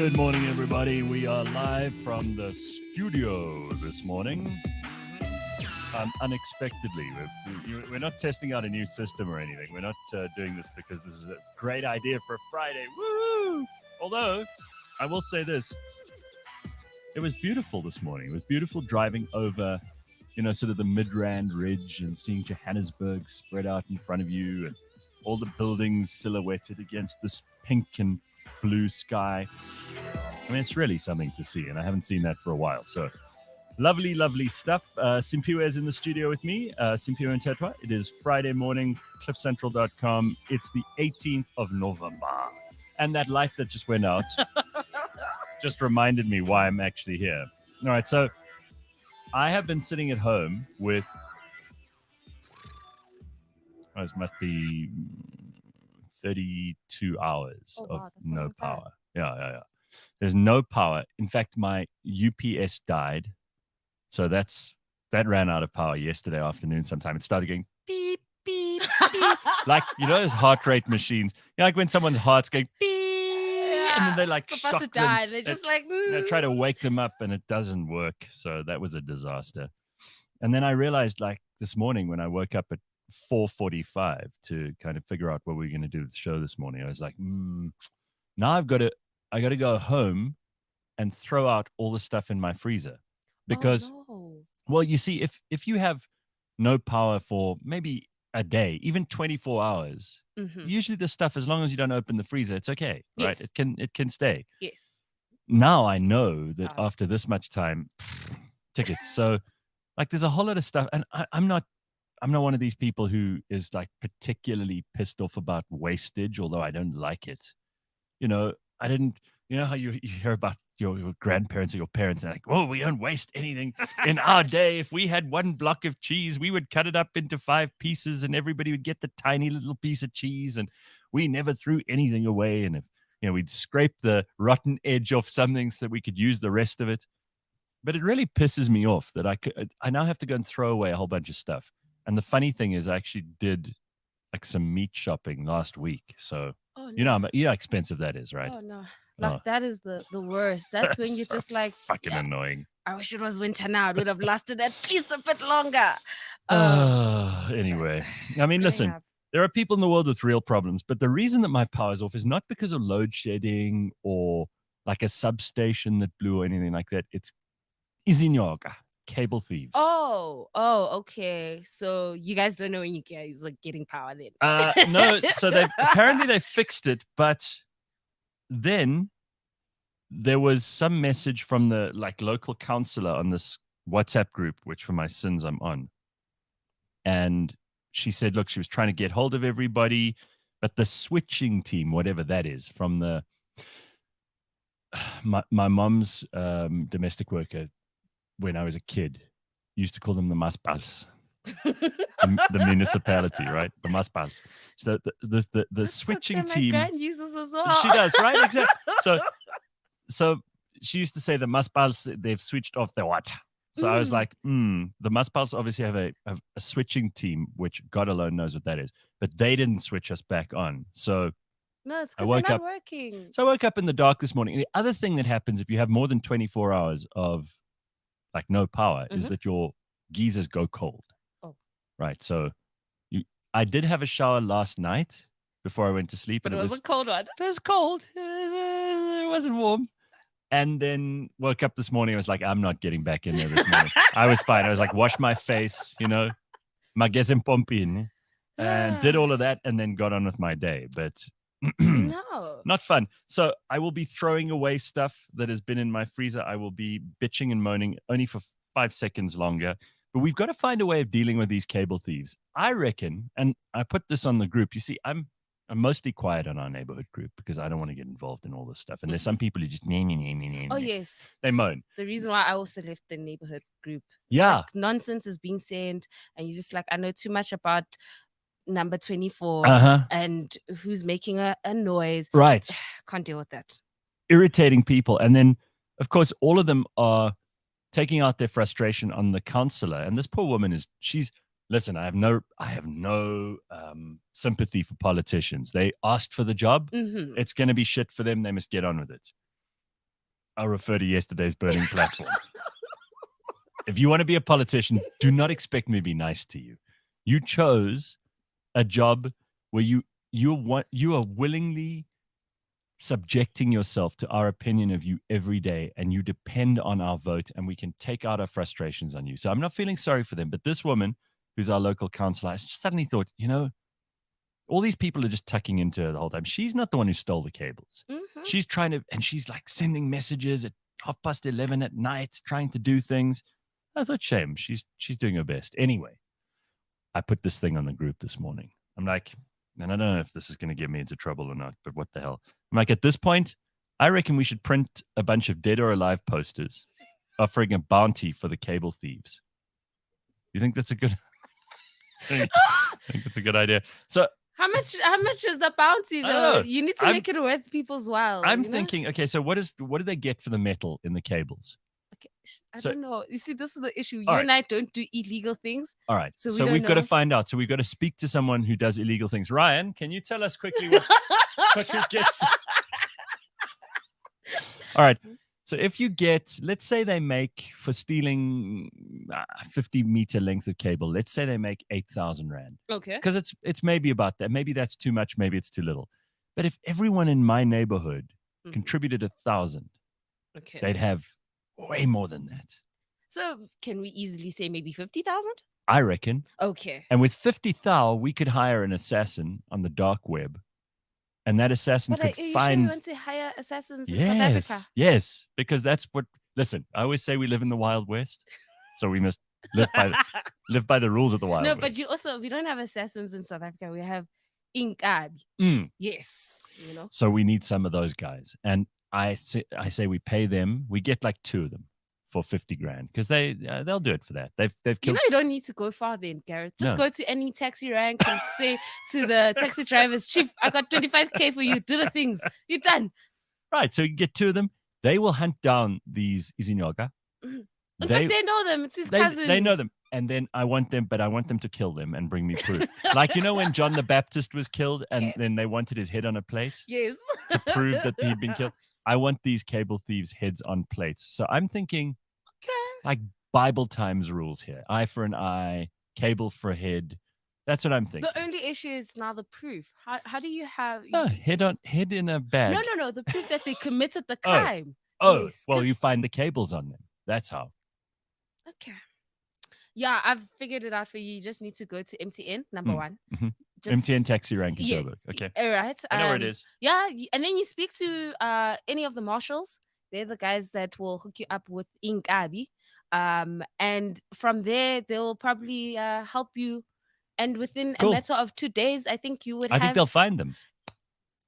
Good morning, everybody. We are live from the studio this morning. Unexpectedly, we're not testing out a new system or anything. We're not doing this because this is a great idea for a Friday. Woo! Although, I will say this. It was beautiful this morning. It was beautiful driving over, sort of the Midrand Ridge and seeing Johannesburg spread out in front of you and all the buildings silhouetted against this pink and blue sky. I mean, it's really something to see, and I haven't seen that for a while. So, lovely, lovely stuff. Simphiwe is in the studio with me. Simphiwe and Tetwa. It is Friday morning, cliffcentral.com. It's the 18th of November. And that light that just went out just reminded me why I'm actually here. All right, so I have been sitting at home with, this must be 32 hours of no power. Yeah. There's no power. In fact, my UPS died. So that ran out of power yesterday afternoon sometime. It started going beep, beep, beep. Like, those heart rate machines. Like when someone's heart's going beep. Yeah. And then they like about shock to die. them. They're just like, try to wake them up and it doesn't work. So that was a disaster. And then I realized like this morning when I woke up at 4:45 to kind of figure out what we were going to do with the show this morning, I was like, now I got to go home and throw out all the stuff in my freezer. Because, well, you see, if you have no power for maybe a day, even 24 hours, usually the stuff, as long as you don't open the freezer, it's okay, right? Yes. It can stay. Yes. Now I know that after this much time, tickets. So, like, there's a whole lot of stuff, and I'm not one of these people who is like particularly pissed off about wastage, although I don't like it. I didn't. You know how you hear about your grandparents or your parents and like, we don't waste anything. In our day, if we had one block of cheese, we would cut it up into 5 pieces and everybody would get the tiny little piece of cheese and we never threw anything away. And if, we'd scrape the rotten edge off something so that we could use the rest of it. But it really pisses me off that I now have to go and throw away a whole bunch of stuff. And the funny thing is I actually did like some meat shopping last week. So, you know how expensive that is, right? Oh, no. That is the worst. That's when you're so just like, fucking annoying. I wish it was winter now. It would have lasted at least a bit longer. Anyway, I mean, listen, there are people in the world with real problems, but the reason that my power's off is not because of load shedding or like a substation that blew or anything like that. It's izinyoka, cable thieves. Oh, okay. So you guys don't know when you guys are getting power then? No, so apparently they fixed it, but then there was some message from the local councillor on this WhatsApp group, which for my sins I'm on. And she said, look, she was trying to get hold of everybody, but the switching team, whatever that is, from my mom's domestic worker when I was a kid, used to call them the maspals. the municipality, right? The maspals. So the switching team. My grand uses as well. She does, right? Exactly. So she used to say the maspals, they've switched off the water. So I was like, the maspals obviously have a switching team, which God alone knows what that is. But they didn't switch us back on. So no, it's because they're not working. So I woke up in the dark this morning. The other thing that happens if you have more than 24 hours of like no power is that your geysers go cold. Right, so I did have a shower last night before I went to sleep. But it was a cold one. It was cold. It wasn't warm. And then woke up this morning. I was like, I'm not getting back in there this morning. I was fine. I was like, wash my face, magazine pumping, and did all of that and then got on with my day. But no, not fun. So I will be throwing away stuff that has been in my freezer. I will be bitching and moaning only for 5 seconds longer. But we've got to find a way of dealing with these cable thieves. I reckon, and I put this on the group. You see, I'm mostly quiet on our neighborhood group because I don't want to get involved in all this stuff. And there's some people who just Oh, yes. They moan. The reason why I also left the neighborhood group. Yeah. Like nonsense is being sent and you're just like, I know too much about number 24 and who's making a noise. Right. Can't deal with that. Irritating people. And then, of course, all of them are taking out their frustration on the counselor. And this poor woman listen, I have no sympathy for politicians. They asked for the job. Mm-hmm. It's going to be shit for them. They must get on with it. I'll refer to yesterday's burning platform. If you want to be a politician, do not expect me to be nice to you. You chose a job where you are willingly subjecting yourself to our opinion of you every day, and you depend on our vote, and we can take out our frustrations on you. So I'm not feeling sorry for them, but this woman, who's our local councillor, I just suddenly thought, all these people are just tucking into her the whole time. She's not the one who stole the cables. Mm-hmm. She's trying to, and she's like sending messages at 11:30 at night, trying to do things. I thought, shame. She's doing her best. Anyway, I put this thing on the group this morning. I'm like, and I don't know if this is going to get me into trouble or not, but what the hell? I'm like, at this point, I reckon we should print a bunch of dead or alive posters offering a bounty for the cable thieves. You think that's a good? I think it's a good idea. So. How much is the bounty though? You need to make it worth people's while. I'm thinking, okay, so what do they get for the metal in the cables? Okay, I don't know. You see, this is the issue. You right. and I don't do illegal things. All right. So we've got to find out. So we've got to speak to someone who does illegal things. Ryan, can you tell us quickly what you get? All right. So if you get, let's say they make, for stealing 50-meter length of cable, let's say they make 8,000 Rand. Okay. Because it's maybe about that. Maybe that's too much. Maybe it's too little. But if everyone in my neighborhood contributed 1,000, okay, they'd have way more than that. So can we easily say maybe 50,000? I reckon. Okay. And with 50,000, we could hire an assassin on the dark web. And that assassin could are you find. Sure you want to hire assassins in South Africa? Yes, because that's what. Listen, I always say we live in the Wild West, so we must live by the rules of the Wild West. No, but we don't have assassins in South Africa. We have inkabi. Yes, So we need some of those guys, and I say we pay them. We get like 2 of them for 50 grand because they'll do it for that. They've killed. You don't need to go far then, Gareth. Just go to any taxi rank and say to the taxi drivers, Chief, I got 25K for you. Do the things. You're done. Right. So you get 2 of them. They will hunt down these Izinyoka. In fact, they know them. It's his cousin. They know them. And then I want them to kill them and bring me proof. Like, when John the Baptist was killed and then they wanted his head on a plate? Yes. To prove that he'd been killed. I want these cable thieves' heads on plates. So I'm thinking, like Bible times rules here. Eye for an eye, cable for a head. That's what I'm thinking. The only issue is now the proof. How do you have... head in a bag. No. The proof that they committed the crime. Yes, well, you find the cables on them. That's how. Okay. Yeah, I've figured it out for you. You just need to go to MTN, number one. Mm-hmm. MTN taxi rank in Joburg. Okay. All right. I know where it is. Yeah, and then you speak to any of the marshals. They're the guys that will hook you up with inkabi. And from there, they'll probably help you. And within a matter of 2 days, I think you would I think they'll find them.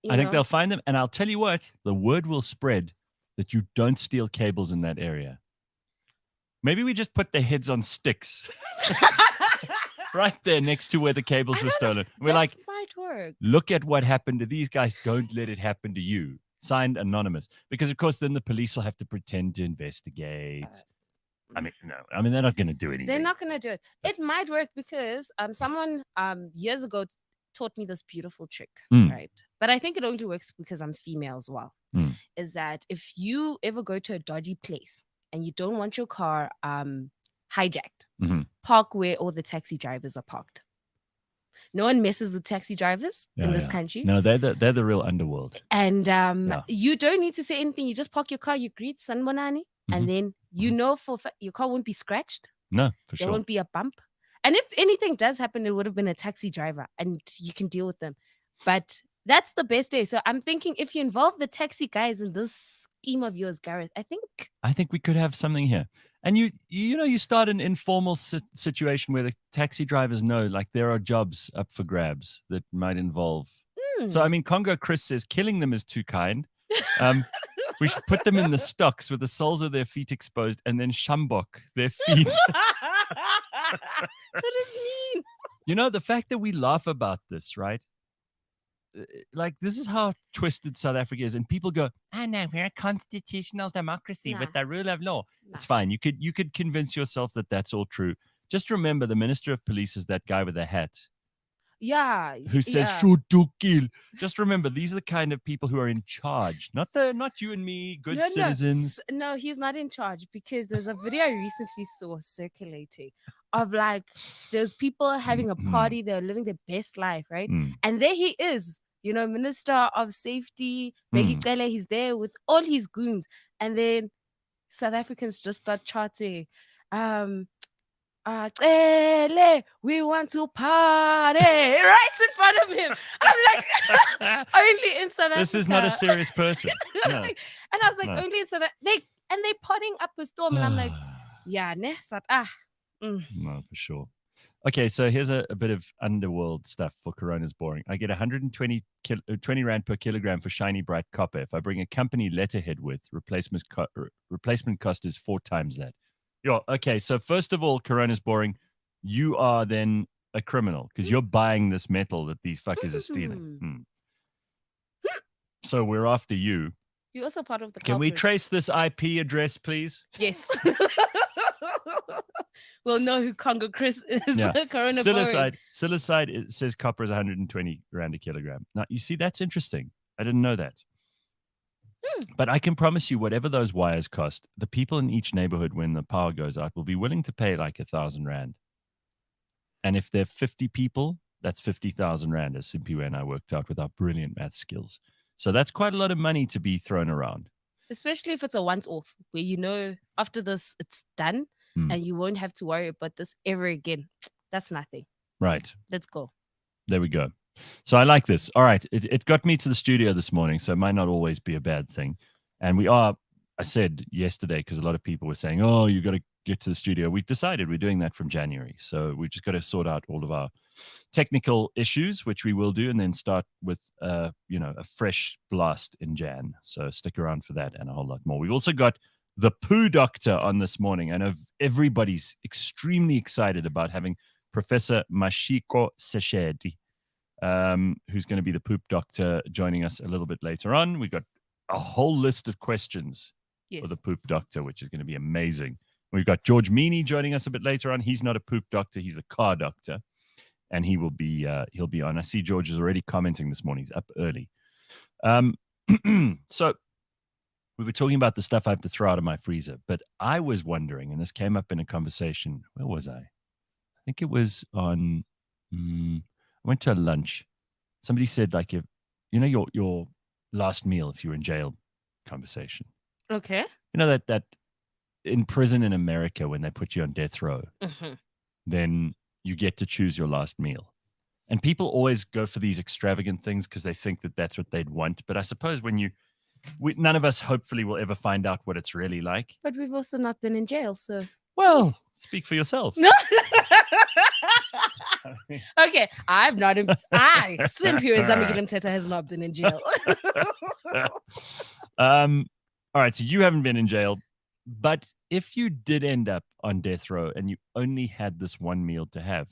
They'll find them. And I'll tell you what, the word will spread that you don't steal cables in that area. Maybe we just put their heads on sticks. Right there next to where the cables were stolen. We're like, might work. Look at what happened to these guys. Don't let it happen to you. Signed, Anonymous. Because, of course, then the police will have to pretend to investigate. No. They're not going to do anything. They're not going to do it. It might work because someone years ago taught me this beautiful trick, right? But I think it only works because I'm female as well. Is that if you ever go to a dodgy place and you don't want your car hijacked, park where all the taxi drivers are parked. No one messes with taxi drivers in this country. No, they're the real underworld. And you don't need to say anything. You just park your car, you greet Sanbonani, and then your car won't be scratched. No, for sure. There won't be a bump. And if anything does happen, it would have been a taxi driver and you can deal with them. But that's the best day. So I'm thinking if you involve the taxi guys in this scheme of yours, Gareth, I think we could have something here. And you start an informal situation where the taxi drivers know like there are jobs up for grabs that might involve. So, Congo Chris says killing them is too kind. We should put them in the stocks with the soles of their feet exposed and then shambok their feet. What does it mean? The fact that we laugh about this, right? Like, this is how twisted South Africa is. And people go, no, we're a constitutional democracy with the rule of law. It's fine. You could convince yourself that that's all true. Just remember the Minister of Police is that guy with a hat. who says shoot to kill. Just remember, these are the kind of people who are in charge, not you and me, good citizens. No, he's not in charge, because there's a video I recently saw circulating of like there's people having a party, they're living their best life, right? And there he is, Minister of Safety, Begitele, he's there with all his goons, and then South Africans just start chanting, we want to party right in front of him. I'm like, only in South Africa. This is not a serious person. No. And I was like, only in South Africa. They're potting up a storm, and I'm like, No, for sure. Okay, so here's a bit of underworld stuff for Corona's boring. I get 120 20 rand per kilogram for shiny bright copper. If I bring a company letterhead with, replacement cost is 4 times that. Yeah, okay, so first of all, Corona's boring. You are then a criminal because you're buying this metal that these fuckers are stealing. So we're after you. You're also part of the Can we trace this IP address, please? Yes. We'll know who Congo Chris is. Yeah. Corona Silicide, it says copper is 120 rand a kilogram. Now, you see, that's interesting. I didn't know that. But I can promise you, whatever those wires cost, the people in each neighborhood, when the power goes out, will be willing to pay like 1,000 rand. And if they're 50 people, that's 50,000 rand, as Simphiwe and I worked out with our brilliant math skills. So that's quite a lot of money to be thrown around. Especially if it's a once-off, where after this, it's done, and you won't have to worry about this ever again. That's nothing. Right. Let's go. There we go. So I like this. All right. It got me to the studio this morning, so it might not always be a bad thing. And I said yesterday, because a lot of people were saying, oh, you got to get to the studio. We've decided we're doing that from January. So we just got to sort out all of our technical issues, which we will do, and then start with, a fresh blast in Jan. So stick around for that and a whole lot more. We've also got the poo doctor on this morning. I know everybody's extremely excited about having Professor Mashiko Setshedi, who's going to be the poop doctor, joining us a little bit later on. We've got a whole list of questions for the poop doctor, which is going to be amazing. We've got George Mienie joining us a bit later on. He's not a poop doctor. He's a car doctor. And he'll be on. I see George is already commenting this morning. He's up early. So we were talking about the stuff I have to throw out of my freezer. But I was wondering, and this came up in a conversation. Where was I? I think it was on... I went to a lunch. Somebody said, like, if your last meal if you were in jail conversation. Okay. You know that in prison in America, when they put you on death row, then you get to choose your last meal. And people always go for these extravagant things because they think that that's what they'd want. But I suppose none of us hopefully will ever find out what it's really like. But we've also not been in jail, so. Well, speak for yourself. No. Okay, Simphiwe Zamigile has not been in jail. All right, so you haven't been in jail, but if you did end up on death row and you only had this one meal to have,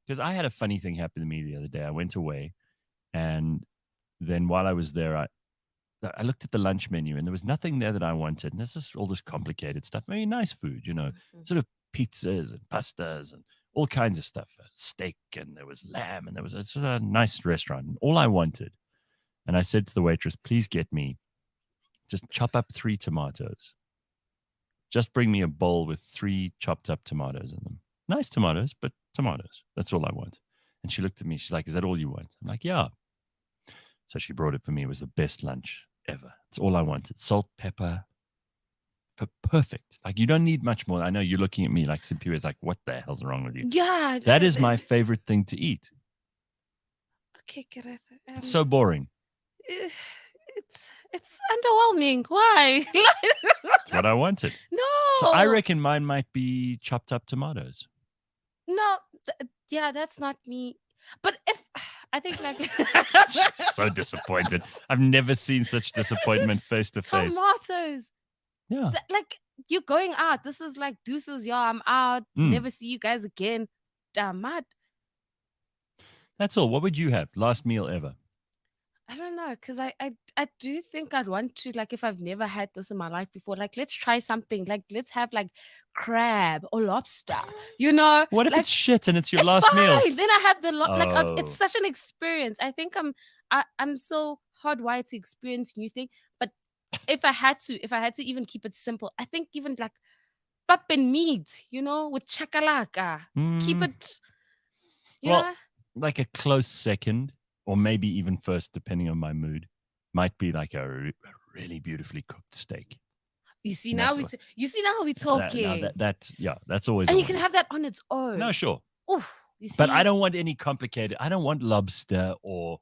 because I had a funny thing happen to me the other day. I went away, and then while I was there, I looked at the lunch menu, and there was nothing there that I wanted. And this is all this complicated stuff. I mean, nice food, sort of pizzas and pastas and all kinds of stuff, steak, and there was lamb, and there was a nice restaurant. And all I wanted, and I said to the waitress, please get me, just chop up 3 tomatoes. Just bring me a bowl with 3 chopped up tomatoes in them. Nice tomatoes, but tomatoes. That's all I want. And she looked at me. She's like, is that all you want? I'm like, yeah. So she brought it for me. It was the best lunch ever. It's all I wanted. Salt, pepper. Perfect. Like, you don't need much more. I know you're looking at me like Simphiwe is like, what the hell's wrong with you? Yeah. That is my favorite thing to eat. Okay, Gareth. It's so boring. It's underwhelming. Why? That's what I wanted. No. So I reckon mine might be chopped up tomatoes. No. That's not me. But I think like so disappointed. I've never seen such disappointment face to face. Tomatoes. Yeah. Like, you're going out. This is like deuces, y'all. I'm out. Never see you guys again. Damn mad. That's all. What would you have? Last meal ever? I don't know. know, because I do think I'd want to, like, if I've never had this in my life before, like, let's try something. Like, let's have like crab or lobster. You know, What if like, it's shit and it's your it's last meal? fine. Then I have the like, it's Oh. such an experience. I think I'm so hardwired to experience new things. But if I had to even keep it simple, I think even like pap and meat, you know, with chakalaka. Keep it, you Well, know. like a close second, or maybe even first, depending on my mood, might be like a really beautifully cooked steak. You see And now that's you see now we're talking. That's always. And a you can winner. have that on its own. No, sure. Oh, you see. But I don't want any complicated. I don't want lobster or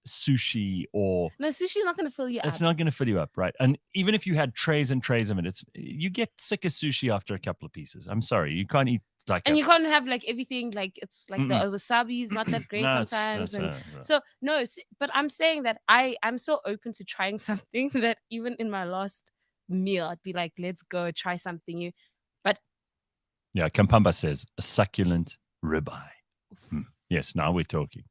sushi or. No, sushi's not going to fill you It's up. not going to fill you up, right? And even if you had trays and trays of it, you get sick of sushi after a couple of pieces. I'm sorry, you can't eat like. And you can't have like everything. Like, it's like the wasabi is not that great No, sometimes. So no, but I'm saying that I'm so open to trying something that even in my last meal, I'd be like, let's go try something new. But yeah, Kampamba says a succulent ribeye. Yes, now we're talking.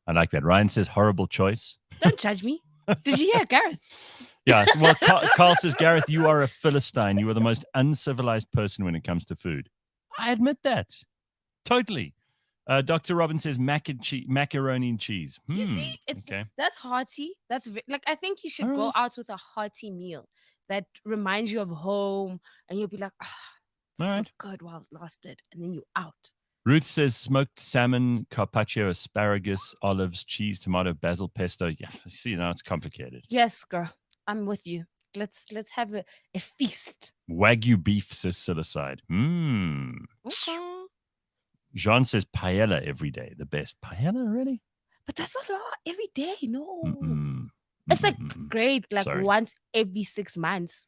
I like that. Ryan says horrible choice. Don't judge me. Did you hear Gareth? Yeah, well, Carl says, Gareth, you are a Philistine. You are the most uncivilized person when it comes to food. I admit that. Totally. Dr. Robin says macaroni and cheese. You see, that's hearty. That's like, I think you should go out with a hearty meal that reminds you of home, and you'll be like, this was good while it lasted, and then you're out. Ruth says smoked salmon, carpaccio, asparagus, olives, cheese, tomato, basil, pesto. Yeah, you see, now it's complicated. Yes, girl. I'm with you. Let's have a feast. Wagyu beef, says Silicide. Okay. Jean says paella every day. The best. Paella, really? But that's a lot every day. No. It's like great, like once every 6 months.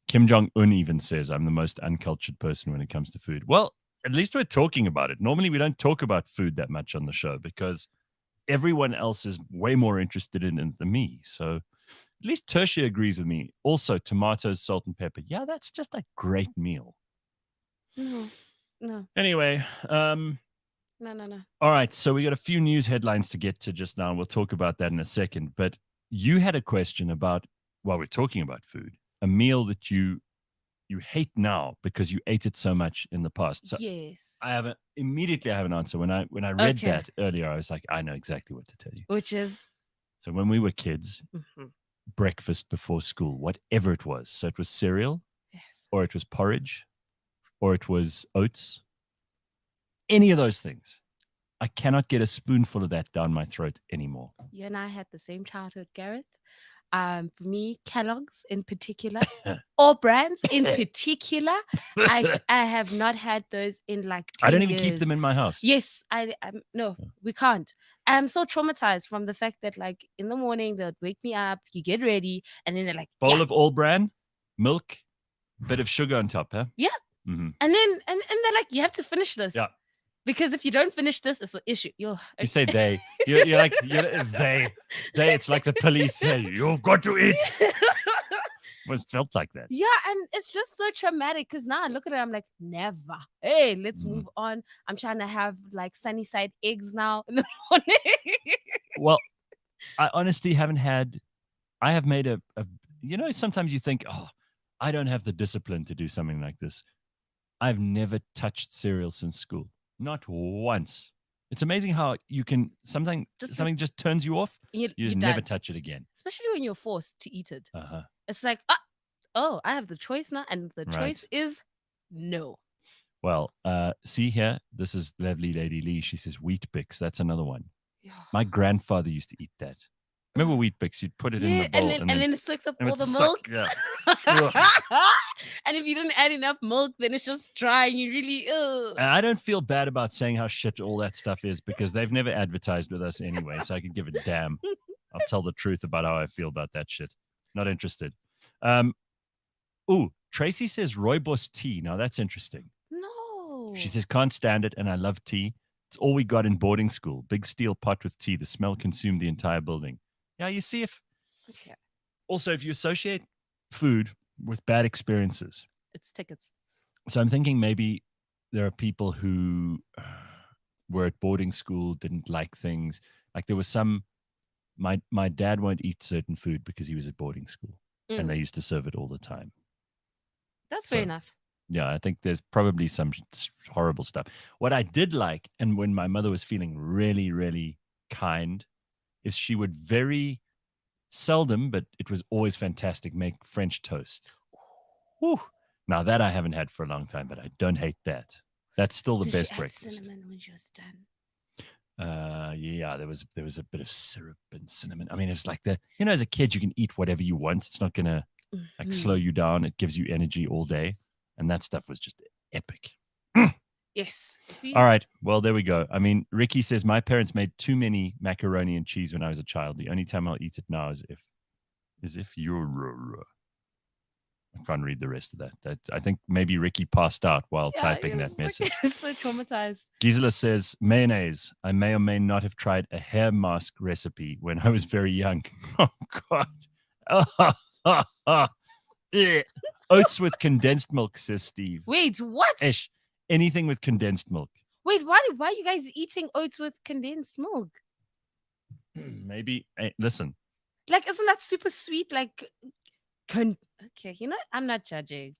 Kim Jong-un even says, I'm the most uncultured person when it comes to food. Well, at least we're talking about it. Normally, we don't talk about food that much on the show because everyone else is way more interested in it than me. So at least Tertia agrees with me. Also, tomatoes, salt, and pepper. Yeah, that's just a great meal. No. Anyway. No. All right. So we got a few news headlines to get to just now. We'll talk about that in a second. But you had a question about, while we're talking about food, a meal that you hate now because you ate it so much in the past. So yes. I have an answer. When I read that earlier, I was like, I know exactly what to tell you. Which is? So when we were kids, breakfast before school, whatever it was. So it was cereal, or it was porridge, or it was oats. Any of those things. I cannot get a spoonful of that down my throat anymore. You and I had the same childhood, Gareth. For me, Kellogg's in particular, all brands in particular, I have not had those in like 10 I don't even years. keep them in my house. Yes, no, we can't. I'm so traumatized from the fact that like in the morning they'll wake me up, you get ready, and then they're like bowl of all brand, milk, bit of sugar on top, huh? Yeah. And then and they're like, you have to finish this. Yeah. Because if you don't finish this, it's an issue. You say they. You're like they. It's like the police here. You've got to eat. It was felt like that. Yeah, and it's just so traumatic because now I look at it, I'm like, never. Hey, let's move on. I'm trying to have like sunny side eggs now in the morning. Well, I honestly haven't had. I have made a. Sometimes you think, I don't have the discipline to do something like this. I've never touched cereal since school. Not once. It's amazing how you can something just turns you off. You just never touch it again. Especially when you're forced to eat it. It's like, I have the choice now, and the choice is no. Well, see here, this is lovely Lady Lee. She says Wheat Bix. That's another one. Yeah. My grandfather used to eat that. Remember Wheat Bix? You'd put it in the bowl. And then it sucks up all the milk. Yeah. And if you didn't add enough milk, then it's just dry and you really, And I don't feel bad about saying how shit all that stuff is because they've never advertised with us anyway, so I can give a damn. I'll tell the truth about how I feel about that shit. Not interested. Tracy says rooibos tea. Now that's interesting. No. She says, can't stand it and I love tea. It's all we got in boarding school. Big steel pot with tea. The smell consumed the entire building. Yeah, you see if... Okay. Also, if you associate food with bad experiences... It's tickets. So I'm thinking maybe there are people who were at boarding school, didn't like things. Like there was some my dad won't eat certain food because he was at boarding school and they used to serve it all the time. That's fair enough. Yeah, I think there's probably some horrible stuff. What I did like, and when my mother was feeling really, really kind, is she would very seldom, but it was always fantastic, make French toast. Whew. Now that I haven't had for a long time, but I don't hate that. That's still the best breakfast. Cinnamon when she was done. Yeah, there was a bit of syrup and cinnamon. I mean, it's like as a kid, you can eat whatever you want. It's not gonna like slow you down. It gives you energy all day, and that stuff was just epic. Yes. See? All right. Well, there we go. I mean, Ricky says my parents made too many macaroni and cheese when I was a child. The only time I'll eat it now is if you're. I can't read the rest of that. I think maybe Ricky passed out while typing that message. So traumatized. Gisela says, mayonnaise. I may or may not have tried a hair mask recipe when I was very young. Oh, God. Oats with condensed milk, says Steve. Wait, what? Ish. Anything with condensed milk. Wait, why are you guys eating oats with condensed milk? Maybe. Hey, listen. Like, isn't that super sweet? Like, okay, I'm not judging.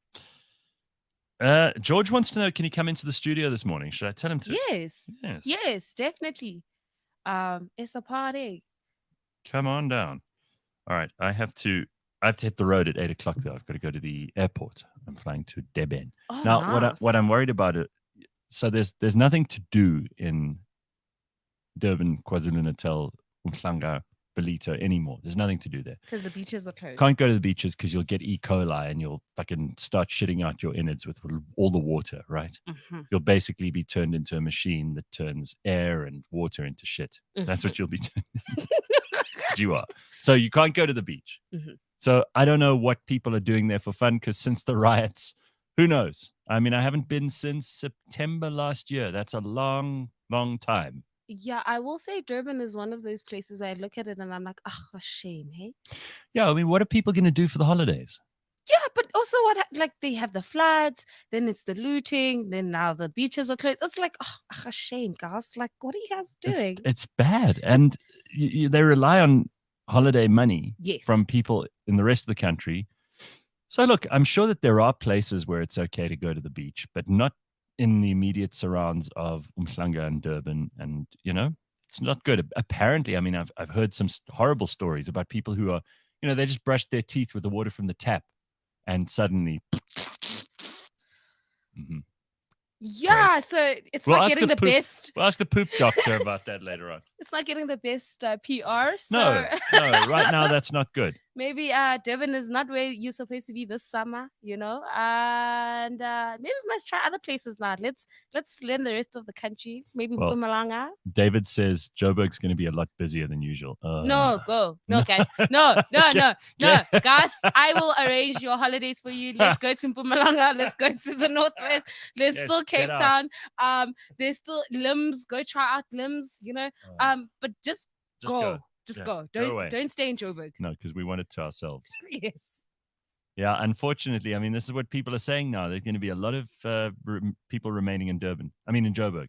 George wants to know, can he come into the studio this morning? Should I tell him to? Yes, definitely. It's a party. Come on down. All right, I have to hit the road at 8:00 though. I've got to go to the airport. I'm flying to Durban. Oh, now, nice. what I'm worried about it. So there's nothing to do in Durban, KwaZulu-Natal, Umhlanga, Belito anymore. There's nothing to do there because the beaches are closed. Can't go to the beaches because you'll get E. coli and you'll fucking start shitting out your innards with all the water. Right? Mm-hmm. You'll basically be turned into a machine that turns air and water into shit. Mm-hmm. That's what you'll be turned. You are. So you can't go to the beach. Mm-hmm. So I don't know what people are doing there for fun because since the riots, who knows? I mean, I haven't been since September last year. That's a long, long time. Yeah, I will say Durban is one of those places where I look at it and I'm like, oh, a shame, hey? Yeah, I mean, what are people going to do for the holidays? Yeah, but also they have the floods, then it's the looting, then now the beaches are closed. It's like, oh, a shame, guys. Like, what are you guys doing? It's bad. And they rely on holiday money from people in the rest of the country. So look, I'm sure that there are places where it's okay to go to the beach, but not in the immediate surrounds of Umhlanga and Durban. And, it's not good. Apparently, I mean, I've heard some horrible stories about people who are, they just brushed their teeth with the water from the tap and suddenly. Mm-hmm. Yeah, right. So it's not getting the best. We'll ask the poop doctor about that later on. It's not getting the best PR. So. No, right now that's not good. Maybe Durban is not where you're supposed to be this summer, and maybe we must try other places now. Let's learn the rest of the country. Maybe Mpumalanga. David says Joburg's going to be a lot busier than usual. No, guys. No, guys. I will arrange your holidays for you. Let's go to Mpumalanga. Let's go to the Northwest. There's still Cape Town. There's still Limbs. Go try out Limbs. But just go. Just go. Don't stay in Joburg. No, because we want it to ourselves. Yes. Yeah, unfortunately, I mean, this is what people are saying now. There's going to be a lot of people remaining in Joburg.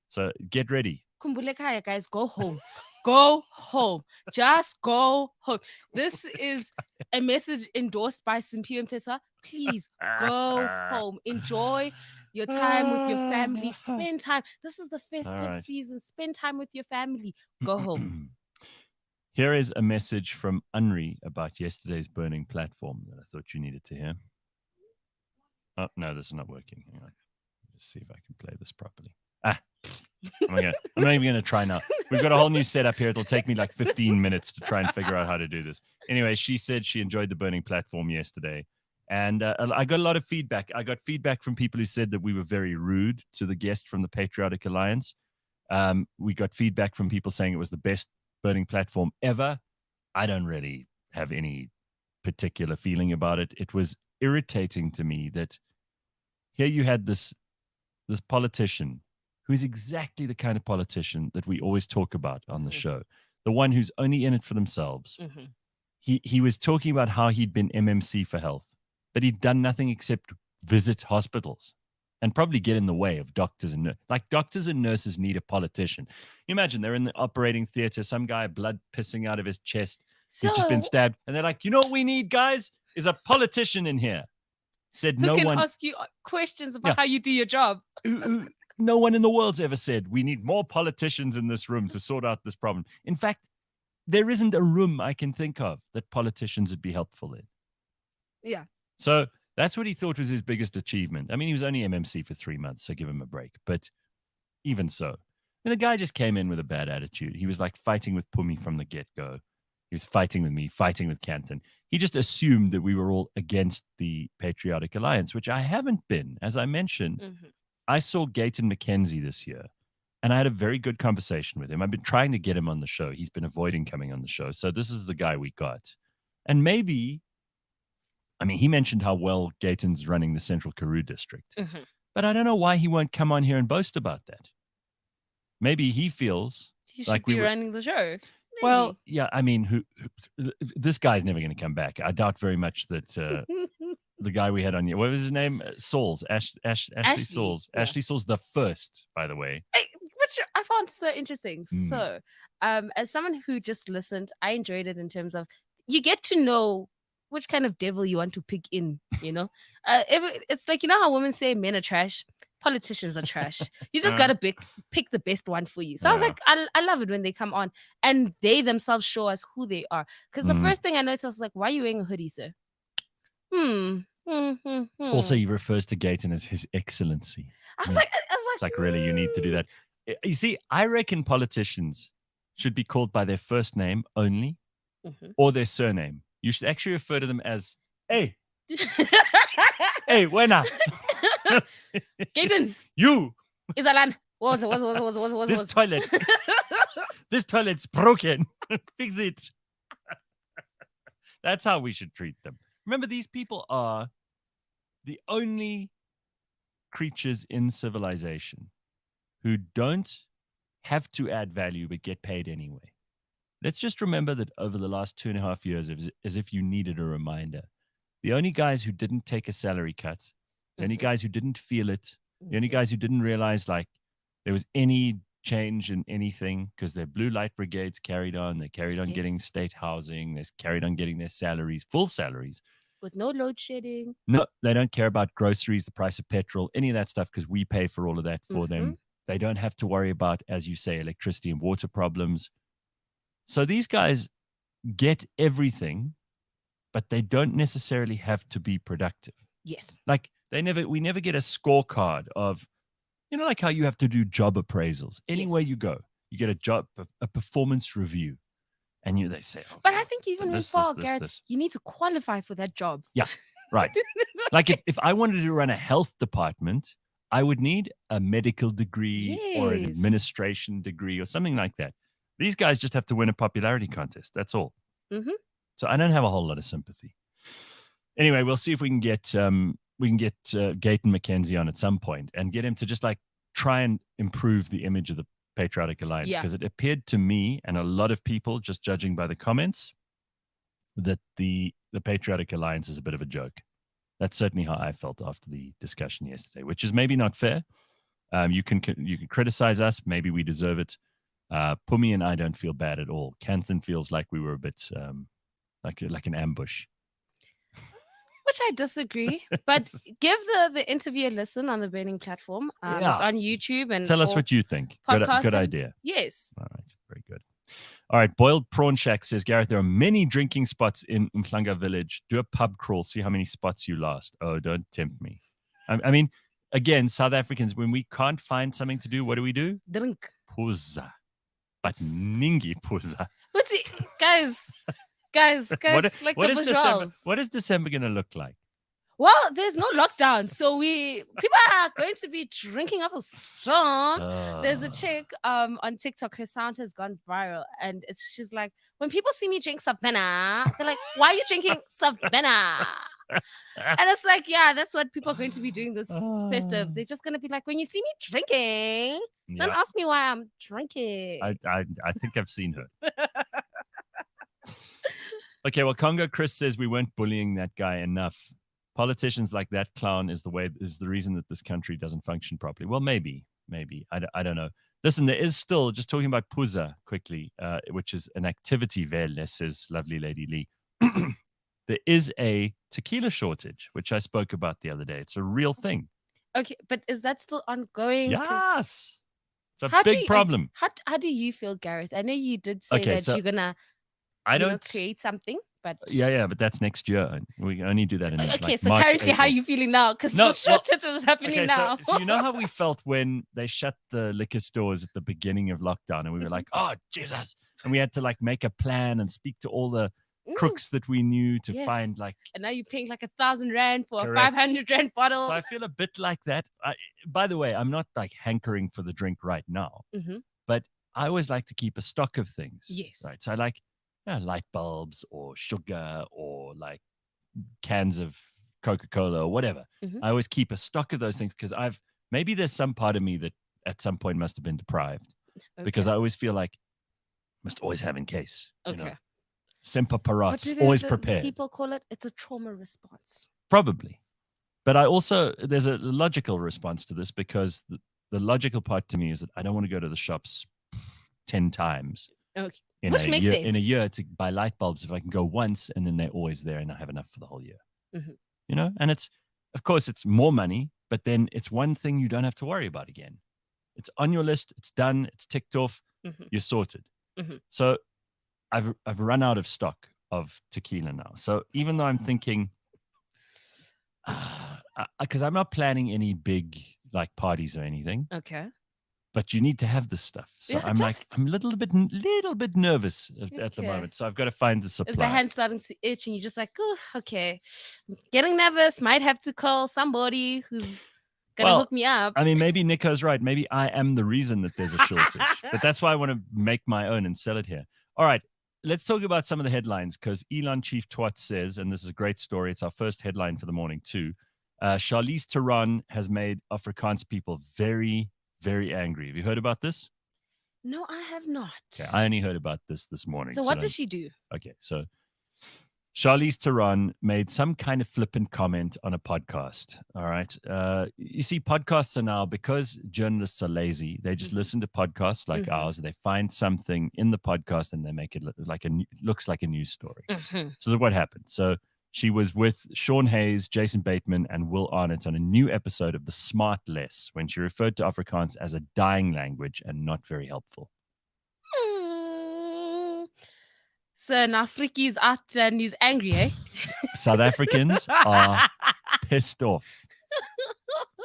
So get ready. Kumbulekaya, guys, go home. Go home. Just go home. This is a message endorsed by Simphiwe Mthethwa. Please go home. Enjoy your time with your family. Spend time. This is the festive season. Spend time with your family. Go home. Here is a message from Unri about yesterday's burning platform that I thought you needed to hear. Oh, no, this is not working. Hang on. Let's see if I can play this properly. I'm not even going to try now. We've got a whole new setup here. It'll take me like 15 minutes to try and figure out how to do this. Anyway, she said she enjoyed the burning platform yesterday. And I got a lot of feedback. I got feedback from people who said that we were very rude to the guest from the Patriotic Alliance. We got feedback from people saying it was the best burning platform ever. I don't really have any particular feeling about it. It was irritating to me that here you had this politician who's exactly the kind of politician that we always talk about on the show, the one who's only in it for themselves. Mm-hmm. He was talking about how he'd been MMC for health, but he'd done nothing except visit hospitals. and probably get in the way of doctors and like doctors and nurses need a politician. You imagine they're in the operating theater, some guy blood pissing out of his chest. He's just been stabbed. And they're like, you know what we need, guys? Is a politician in here. Said who no can one ask you questions about how you do your job. No one in the world's ever said we need more politicians in this room to sort out this problem. In fact, there isn't a room I can think of that politicians would be helpful in. Yeah. So that's what he thought was his biggest achievement. I mean, he was only MMC for 3 months, so give him a break. But even so, and the guy just came in with a bad attitude. He was like fighting with Pumi from the get-go. He was fighting with me, fighting with Canton. He just assumed that we were all against the Patriotic Alliance, which I haven't been. As I mentioned, I saw Gayton McKenzie this year, and I had a very good conversation with him. I've been trying to get him on the show. He's been avoiding coming on the show. So this is the guy we got. And maybe, I mean, he mentioned how well Gayton's running the Central Karoo district. But I don't know why he won't come on here and boast about that. Maybe he feels he should be running the show. Maybe. Well, yeah, I mean, this guy's never going to come back. I doubt very much that the guy we had on here, what was his name? Sauls, Ashley Sauls. Yeah. Ashley Sauls the first, by the way. Which I found so interesting. So, as someone who just listened, I enjoyed it in terms of you get to know which kind of devil you want to pick in, you know? It's like, you know how women say men are trash? Politicians are trash. You just got to pick the best one for you. So I was like, I love it when they come on and they themselves show us who they are. Because the first thing I noticed, I was like, why are you wearing a hoodie, sir? Also, he refers to Gayton as His Excellency. I was like, it's like, really, you need to do that. You see, I reckon politicians should be called by their first name only or their surname. You should actually refer to them as, hey, hey, buena. Gayton. You. Isalan. This toilet. This toilet's broken. Fix it. That's how we should treat them. Remember, these people are the only creatures in civilization who don't have to add value but get paid anyway. Let's just remember that over the last 2.5 years, as if you needed a reminder, the only guys who didn't take a salary cut, the only guys who didn't feel it, the only guys who didn't realize like there was any change in anything because their blue light brigades carried on. They carried on getting state housing. They carried on getting their salaries, full salaries. With no load shedding. No, they don't care about groceries, the price of petrol, any of that stuff because we pay for all of that for them. They don't have to worry about, as you say, electricity and water problems. So these guys get everything, but they don't necessarily have to be productive. Yes. Like we never get a scorecard of, you know, like how you have to do job appraisals. Anywhere you go, you get a performance review. And they say, okay, but I think even before, Gareth, you need to qualify for that job. Yeah, right. Like if I wanted to run a health department, I would need a medical degree or an administration degree or something like that. These guys just have to win a popularity contest. That's all. So I don't have a whole lot of sympathy. Anyway, we'll see if we can get Gayton McKenzie on at some point and get him to just like try and improve the image of the Patriotic Alliance, because it appeared to me and a lot of people, just judging by the comments, that the Patriotic Alliance is a bit of a joke. That's certainly how I felt after the discussion yesterday, which is maybe not fair. You can criticize us. Maybe we deserve it. Pumi and I don't feel bad at all. Canton feels like we were a bit like an ambush. Which I disagree, but give the interview a listen on the Burning platform. It's on YouTube. And tell us what you think. Good idea. Yes. All right. Very good. All right. Boiled Prawn Shack says, Gareth, there are many drinking spots in Umhlanga village. Do a pub crawl. See how many spots you lost. Oh, don't tempt me. I mean, again, South Africans, when we can't find something to do, what do? Drink. Puza. But ningi puza. But see, guys, what is December going to look like? Well, there's no lockdown, so people are going to be drinking up a storm. There's a chick on TikTok, her sound has gone viral, and she's like, when people see me drink Savannah, they're like, why are you drinking Savannah? And it's like, yeah, that's what people are going to be doing this festive. They're just going to be like, when you see me drinking, don't ask me why I'm drinking. I think I've seen her. Okay, well, Congo Chris says we weren't bullying that guy enough. politicians like that clown is the reason that this country doesn't function properly. Well, maybe. I don't know. Listen, there is still, just talking about Puza quickly, which is an activity vele, says lovely Lady Lee. There is a tequila shortage, which I spoke about the other day. It's a real thing. Okay, but is that still ongoing? Yes. It's a big problem. How do you feel, Gareth? I know you did say that you're going to create something. But yeah, but that's next year. We only do that in okay. So March, currently, April. how are you feeling now? Because the shortage is happening now. So you know how we felt when they shut the liquor stores at the beginning of lockdown, and we were like, "Oh Jesus!" and we had to make a plan and speak to all the crooks that we knew to find And now you're paying like 1,000 rand for a 500 rand bottle. So I feel a bit like that. By the way, I'm not hankering for the drink right now, but I always like to keep a stock of things. Yes. Right. So I like light bulbs or sugar or cans of Coca-Cola or whatever. I always keep a stock of those things because maybe there's some part of me that at some point must have been deprived because I always feel like must always have in case. Okay. You know? Semper parats, always prepared. People call it's a trauma response. Probably. But there's a logical response to this because the logical part to me is that I don't want to go to the shops 10 times. Okay. Which makes sense. In a year to buy light bulbs if I can go once and then they're always there and I have enough for the whole year. You know, and of course it's more money, but then it's one thing you don't have to worry about again. It's on your list, it's done, it's ticked off, you're sorted. So I've run out of stock of tequila now. So even though I'm thinking, because I'm not planning any big parties or anything. Okay. But you need to have this stuff. So I'm a little bit nervous at the moment. So I've got to find the supply. Is the hand starting to itch and you're just oh, okay. I'm getting nervous. Might have to call somebody who's going to hook me up. I mean, maybe Nico's right. Maybe I am the reason that there's a shortage. But that's why I want to make my own and sell it here. All right. Let's talk about some of the headlines because Elon Chief Twat says, and this is a great story. It's our first headline for the morning too. Charlize Theron has made Afrikaans people very, very angry. Have you heard about this? No, I have not. Okay, I only heard about this morning. So what does she do? Okay, so Charlize Theron made some kind of flippant comment on a podcast. All right. You see, podcasts are now, because journalists are lazy, they just listen to podcasts like ours. They find something in the podcast and they make it looks like a news story. So what happened? So she was with Sean Hayes, Jason Bateman, and Will Arnott on a new episode of The Smart Less when she referred to Afrikaans as a dying language and not very helpful. So now Frikie's out and he's angry, eh? South Africans are pissed off.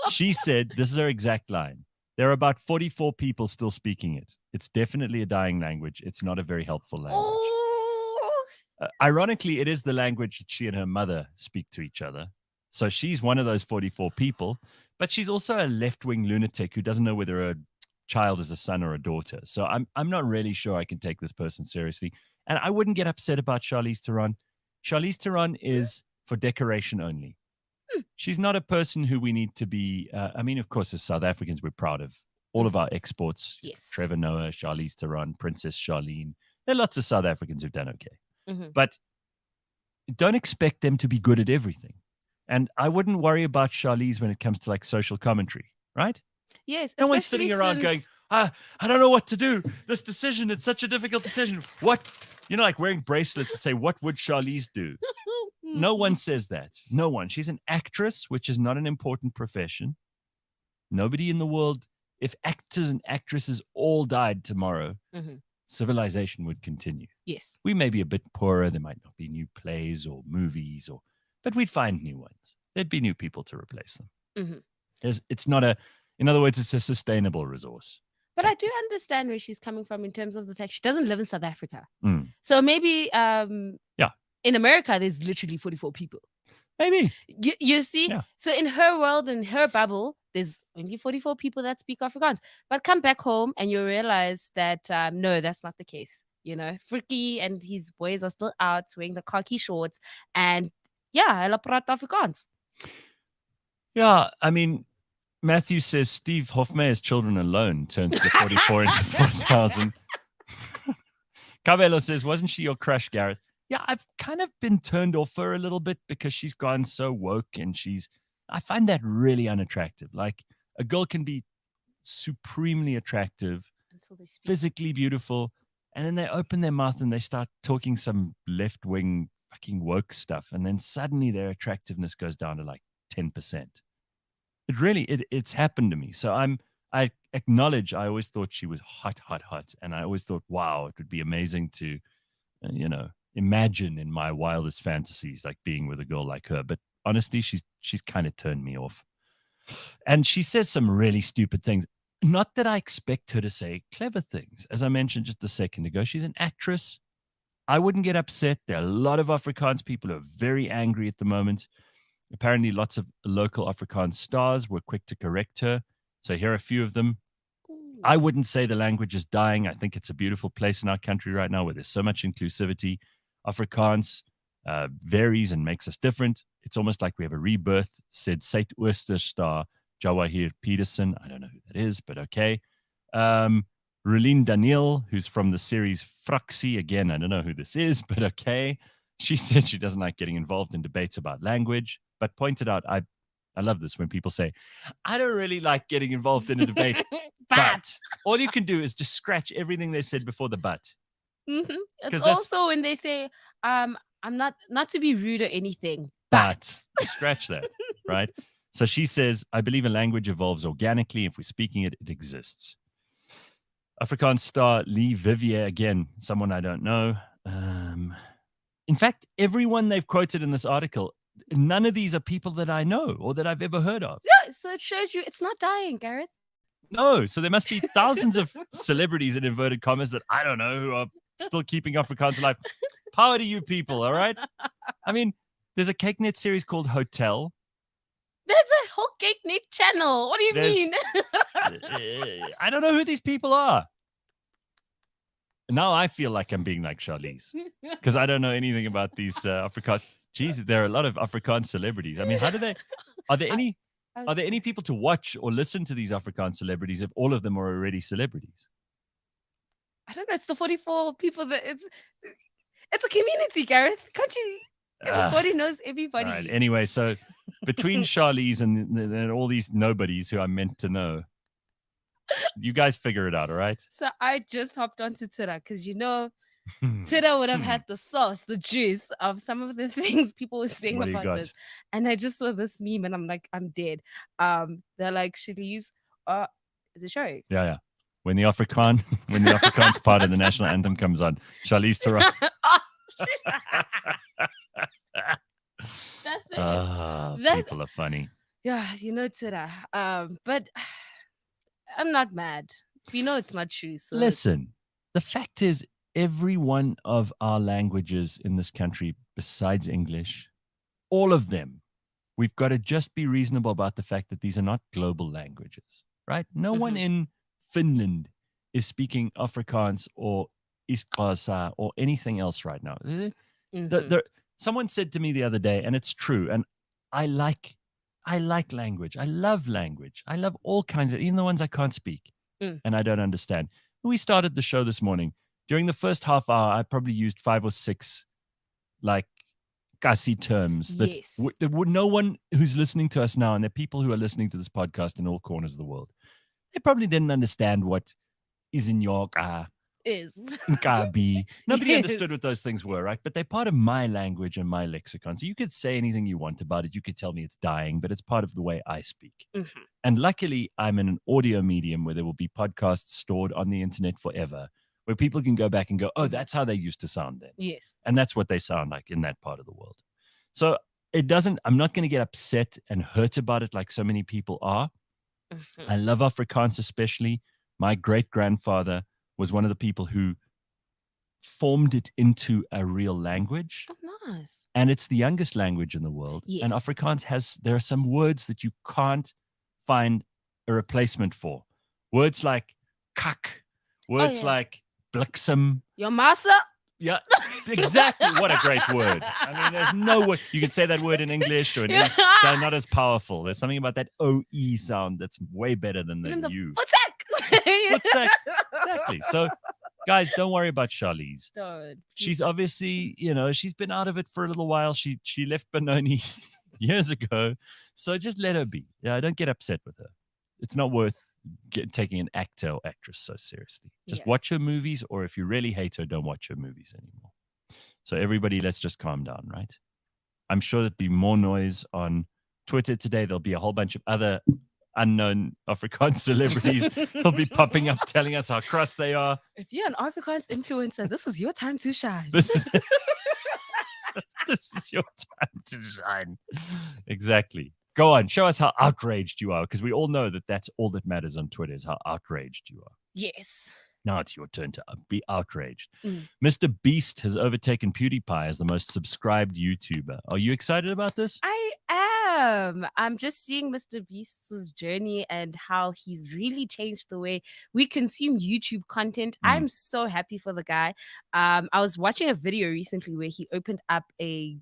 She said, this is her exact line, there are about 44 people still speaking it. It's definitely a dying language. It's not a very helpful language. Ironically, it is the language that she and her mother speak to each other. So she's one of those 44 people, but she's also a left-wing lunatic who doesn't know whether a child is a son or a daughter. So I'm not really sure I can take this person seriously. And I wouldn't get upset about Charlize Theron. Charlize Theron is for decoration only. She's not a person who we need to be. I mean, of course, as South Africans, we're proud of all of our exports. Yes. Trevor Noah, Charlize Theron, Princess Charlene. There are lots of South Africans who've done okay. But don't expect them to be good at everything. And I wouldn't worry about Charlize when it comes to social commentary, right? Yes. No one's sitting around going, I don't know what to do. This decision, it's such a difficult decision. What? Wearing bracelets that say, what would Charlize do? No one says that. No one. She's an actress, which is not an important profession. Nobody in the world, if actors and actresses all died tomorrow, civilization would continue. Yes. We may be a bit poorer. There might not be new plays or movies, but we'd find new ones. There'd be new people to replace them. It's not in other words, it's a sustainable resource. But I do understand where she's coming from in terms of the fact she doesn't live in South Africa. So maybe in America, there's literally 44 people. Maybe. You see? Yeah. So in her world, in her bubble, there's only 44 people that speak Afrikaans. But come back home and you realize that, no, that's not the case. Frikie and his boys are still out wearing the khaki shorts. And hulle praat Afrikaans. Yeah, I mean, Matthew says Steve Hofmeyer's children alone turns the 44 into 4,000. Cabello says, wasn't she your crush, Gareth? yeah, I've kind of been turned off her a little bit because she's gone so woke and I find that really unattractive. Like a girl can be supremely attractive, Until they speak. physically beautiful, and then they open their mouth and they start talking some left-wing fucking woke stuff. And then suddenly their attractiveness goes down to like 10%. It's happened to me. So I acknowledge I always thought she was hot. And I always thought, wow, it would be amazing to, imagine in my wildest fantasies, like being with a girl like her. But honestly, she's kind of turned me off. And she says some really stupid things. Not that I expect her to say clever things. As I mentioned just a second ago, she's an actress. I wouldn't get upset. There are a lot of Afrikaans people who are very angry at the moment. Apparently, lots of local Afrikaans stars were quick to correct her. So here are a few of them. I wouldn't say the language is dying. I think it's a beautiful place in our country right now where there's so much inclusivity. Afrikaans varies and makes us different. It's almost like we have a rebirth, said Sait Ooster star Jawahir Peterson. I don't know who that is, but okay. Relien Daniel, who's from the series Fraxie. Again, I don't know who this is, but okay. She said she doesn't like getting involved in debates about language, but pointed out, I love this when people say, I don't really like getting involved in a debate. But all you can do is just scratch everything they said before the but. Mm-hmm. It's also when they say, I'm not to be rude or anything, but scratch that, right? So she says, I believe a language evolves organically. If we're speaking it, it exists. Afrikaans star Lee Vivier, again, someone I don't know. In fact, everyone they've quoted in this article, none of these are people that I know or that I've ever heard of. No, so it shows you it's not dying, Gareth. No, so there must be thousands of celebrities in inverted commas that I don't know who are still keeping Afrikaans alive. Power to you people, all right? I mean, there's a CakeNet series called Hotel. There's a whole CakeNet channel. What do you mean? I don't know who these people are. Now I feel like I'm being like Charlize because I don't know anything about these Afrikaans. Jeez, there are a lot of Afrikaans celebrities. I mean, are there any people to watch or listen to these Afrikaans celebrities if all of them are already celebrities? I don't know. It's the 44 people that it's a community, Gareth. Can't you? Everybody knows everybody. Right. Anyway, so between Charlize and all these nobodies who I'm meant to know, you guys figure it out, all right? So I just hopped onto Twitter because Twitter would have had the sauce, the juice of some of the things people were saying about this. And I just saw this meme and I'm like, I'm dead. They're like, Charlize, is it showing? Yeah. When the Afrikaans part of the national anthem comes on, Charlize Theron. That's it. People are funny. Yeah, Twitter. But I'm not mad. It's not true. So listen, the fact is, every one of our languages in this country, besides English, all of them, we've got to just be reasonable about the fact that these are not global languages, right? No one in Finland is speaking Afrikaans or Xhosa or anything else right now. Someone said to me the other day, and it's true, and I like language. I love language. I love all kinds of, even the ones I can't speak and I don't understand. When we started the show this morning, during the first half hour, I probably used 5 or 6 like Kasi terms that no one who's listening to us now, and there are people who are listening to this podcast in all corners of the world, they probably didn't understand what Izinyoka is. Nkabi. Nobody understood what those things were, right? But they're part of my language and my lexicon. So you could say anything you want about it. You could tell me it's dying, but it's part of the way I speak. And luckily, I'm in an audio medium where there will be podcasts stored on the internet forever, where people can go back and go, oh, that's how they used to sound then. Yes. And that's what they sound like in that part of the world. So I'm not going to get upset and hurt about it like so many people are. I love Afrikaans especially. My great-grandfather was one of the people who formed it into a real language. Oh, nice. And it's the youngest language in the world. Yes. And Afrikaans there are some words that you can't find a replacement for. Words like kak, words like bliksem. Your massa? Yeah, exactly. What a great word. I mean, there's no word. You can say that word in English or in English. They're not as powerful. There's something about that OE sound that's way better than the U. Futsak. Futsak. Exactly. So Guys, don't worry about Charlize. Don't. She's obviously, she's been out of it for a little while. She left Benoni years ago. So just let her be. Yeah, don't get upset with her. It's not worth taking an actor or actress so seriously. Just watch her movies, or if you really hate her, don't watch her movies anymore. So everybody, let's just calm down, right? I'm sure there'll be more noise on Twitter today. There'll be a whole bunch of other unknown Afrikaans celebrities. They'll be popping up telling us how cross they are. If you're an Afrikaans influencer, this is your time to shine. This is your time to shine. Exactly. Go on, show us how outraged you are, because we all know that that's all that matters on Twitter is how outraged you are. Yes. Now it's your turn to be outraged. Mr. Beast has overtaken PewDiePie as the most subscribed YouTuber. Are you excited about this? I am. I'm just seeing Mr. Beast's journey and how he's really changed the way we consume YouTube content. I'm so happy for the guy. I was watching a video recently where he opened up a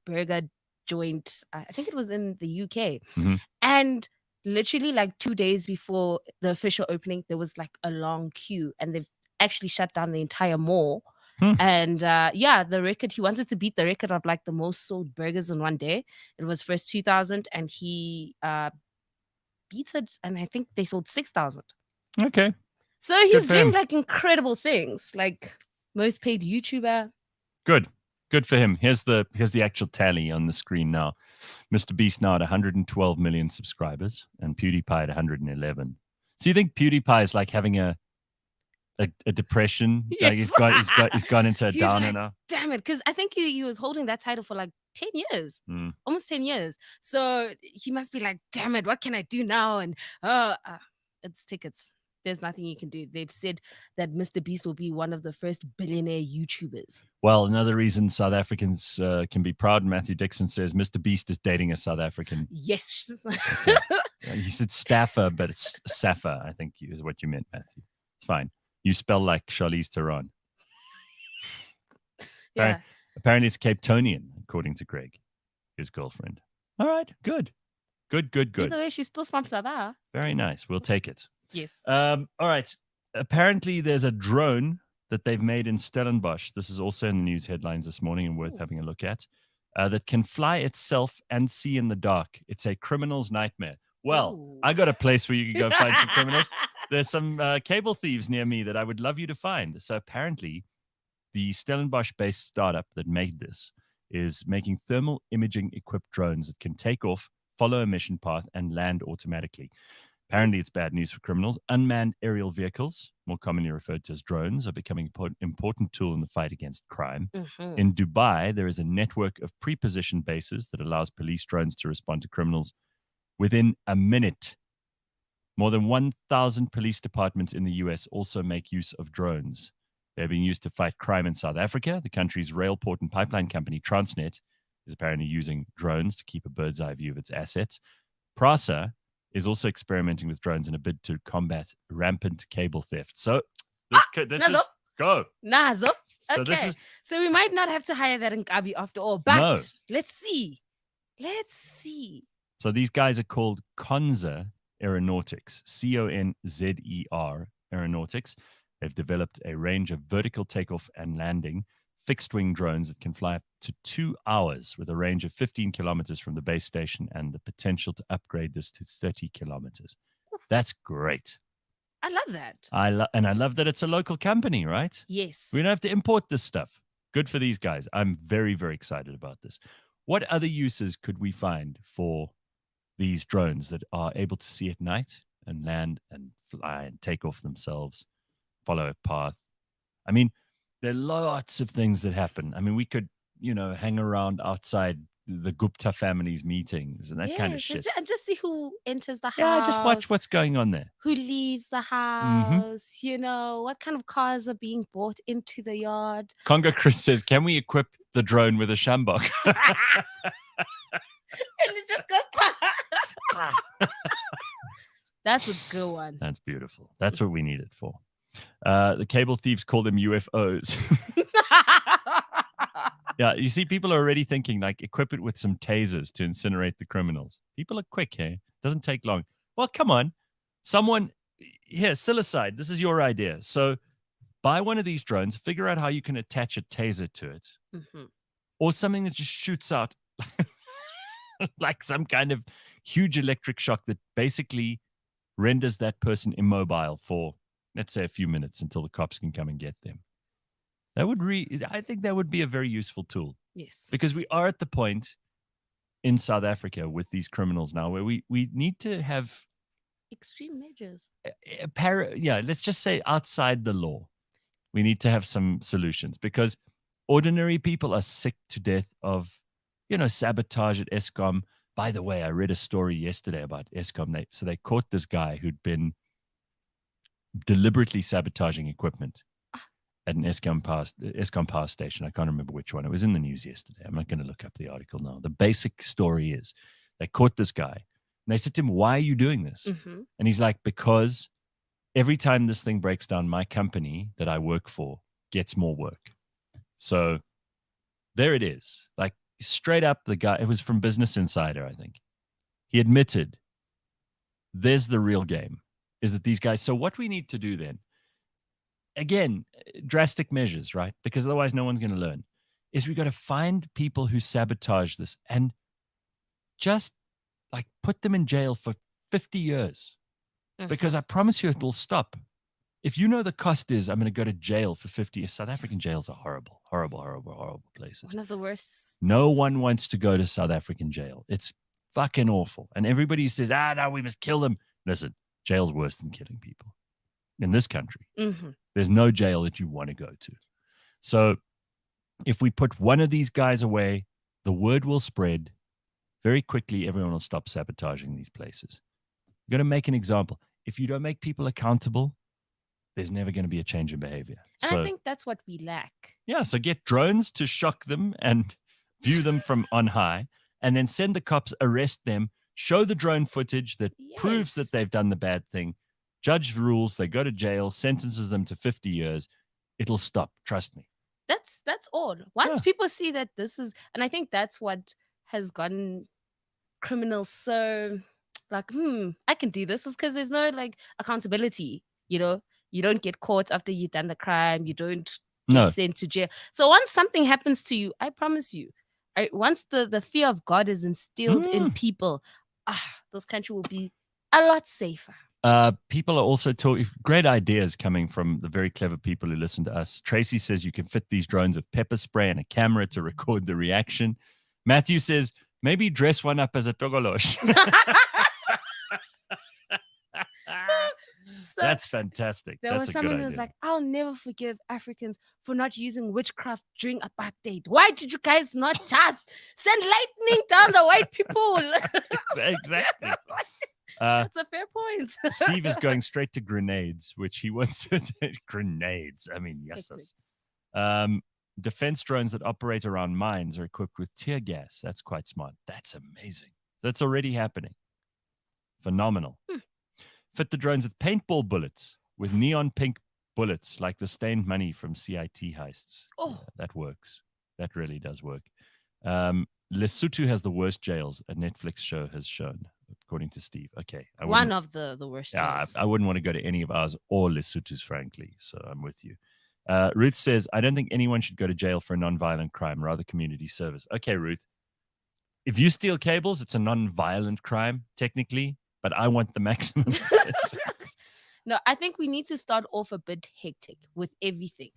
burger joint. I think it was in the UK. And literally like 2 days before the official opening, there was like a long queue, and they've actually shut down the entire mall. And the record, he wanted to beat the record of like the most sold burgers in one day. It was first 2,000, and he beat it, and I think they sold 6,000. Okay. So he's doing like incredible things, like most paid YouTuber. Good for him. Here's the actual tally on the screen now. Mr. Beast now at 112 million subscribers, and PewDiePie at 111. So you think PewDiePie is like having a depression? Yeah. Like he's gone into a downer like, now. Damn it, because I think he was holding that title for like 10 years, almost 10 years. So he must be like, damn it, what can I do now? And it's tickets. There's nothing you can do. They've said that Mr. Beast will be one of the first billionaire YouTubers. Well, another reason South Africans can be proud, Matthew Dixon says, Mr. Beast is dating a South African. Yes. Okay. He said Staffer, but it's Safa, I think is what you meant, Matthew. It's fine. You spell like Charlize Theron. Yeah. Apparently it's Cape Tonian, according to Greg, his girlfriend. All right, good. Either way, she's still from South Africa. Very nice. We'll take it. Yes. All right. Apparently there's a drone that they've made in Stellenbosch. This is also in the news headlines this morning and worth having a look at. That can fly itself and see in the dark. It's a criminal's nightmare. Well, I got a place where you can go find some criminals. There's some cable thieves near me that I would love you to find. So apparently the Stellenbosch-based startup that made this is making thermal imaging equipped drones that can take off, follow a mission path, and land automatically. Apparently, it's bad news for criminals. Unmanned aerial vehicles, more commonly referred to as drones, are becoming an important tool in the fight against crime. In Dubai, there is a network of pre-positioned bases that allows police drones to respond to criminals within a minute. More than 1,000 police departments in the US also make use of drones. They're being used to fight crime in South Africa. The country's rail, port, and pipeline company, Transnet, is apparently using drones to keep a bird's eye view of its assets. PRASA is also experimenting with drones in a bid to combat rampant cable theft. So this is go. Nazo. So Okay. So we might not have to hire that in Gabi after all, but let's see. So these guys are called Conzer Aeronautics, Conzer Aeronautics. They've developed a range of vertical takeoff and landing fixed-wing drones that can fly up to 2 hours with a range of 15 kilometers from the base station and the potential to upgrade this to 30 kilometers. That's great. I love that. And I love that it's a local company, right? Yes. We don't have to import this stuff. Good for these guys. I'm very, very excited about this. What other uses could we find for these drones that are able to see at night and land and fly and take off themselves, follow a path? I mean, there are lots of things that happen. I mean, we could, hang around outside the Gupta family's meetings and that kind of shit. And just see who enters the house. Yeah, just watch what's going on there. Who leaves the house, what kind of cars are being brought into the yard. Congo Chris says, can we equip the drone with a shambok? And it just goes. That's a good one. That's beautiful. That's what we need it for. The cable thieves call them UFOs. Yeah, you see, people are already thinking, like, equip it with some tasers to incinerate the criminals. People are quick here. Doesn't take long. Well, come on. Someone, here, Silicide, this is your idea. So buy one of these drones, figure out how you can attach a taser to it, or something that just shoots out like some kind of huge electric shock that basically renders that person immobile for, let's say, a few minutes until the cops can come and get them. That would I think that would be a very useful tool. Yes. Because we are at the point in South Africa with these criminals now where we need to have extreme measures. Let's just say outside the law. We need to have some solutions because ordinary people are sick to death of, sabotage at Eskom. By the way, I read a story yesterday about Eskom. So they caught this guy who'd been deliberately sabotaging equipment at an Eskom power station. I can't remember which one. It was in the news yesterday. I'm not going to look up the article now. The basic story is they caught this guy. And they said to him, why are you doing this? And he's like, because every time this thing breaks down, my company that I work for gets more work. So there it is. Like straight up, the guy, it was from Business Insider, I think. He admitted there's the real game, is that these guys. So what we need to do then, again, drastic measures, right? Because otherwise no one's going to learn, is we got to find people who sabotage this and just like put them in jail for 50 years. Because I promise you it will stop. If you know the cost is, I'm going to go to jail for 50 years. South African jails are horrible, horrible, horrible, horrible places. One of the worst. No one wants to go to South African jail. It's fucking awful. And everybody says, no, we must kill them. Listen, jail's worse than killing people. In this country, there's no jail that you want to go to. So if we put one of these guys away, the word will spread. Very quickly, everyone will stop sabotaging these places. You're going to make an example. If you don't make people accountable, there's never going to be a change in behavior. And I think that's what we lack. Yeah, so get drones to shock them and view them from on high, and then send the cops, arrest them, show the drone footage that proves that they've done the bad thing. Judge rules, they go to jail, sentences them to 50 years. It'll stop. Trust me. That's all. Once people see that this is, and I think that's what has gotten criminals so like, I can do this, is because there's no like accountability. You don't get caught after you've done the crime. You don't get sent to jail. So once something happens to you, I promise you, once the fear of God is instilled in people, this country will be a lot safer. People are also talking great ideas coming from the very clever people who listen to us. Tracy says you can fit these drones with pepper spray and a camera to record the reaction. Matthew says maybe dress one up as a togolosh. That's fantastic. There was someone who was like, I'll never forgive Africans for not using witchcraft during apartheid. Why did you guys not just send lightning down the white people? Exactly. That's a fair point. Steve is going straight to grenades, which he wants to grenades. I mean, yes. Defense drones that operate around mines are equipped with tear gas. That's quite smart. That's amazing. That's already happening. Phenomenal. Fit the drones with paintball bullets, with neon pink bullets, like the stained money from CIT heists. That works. That really does work. Lesotho has the worst jails, a Netflix show has shown, according to Steve. Okay. One of the worst jails. I wouldn't want to go to any of ours or Lesotho's, frankly, so I'm with you. Ruth says, I don't think anyone should go to jail for a non-violent crime, rather community service. Okay, Ruth. If you steal cables, it's a non-violent crime, technically, but I want the maximum sentence. No, I think we need to start off a bit hectic with everything,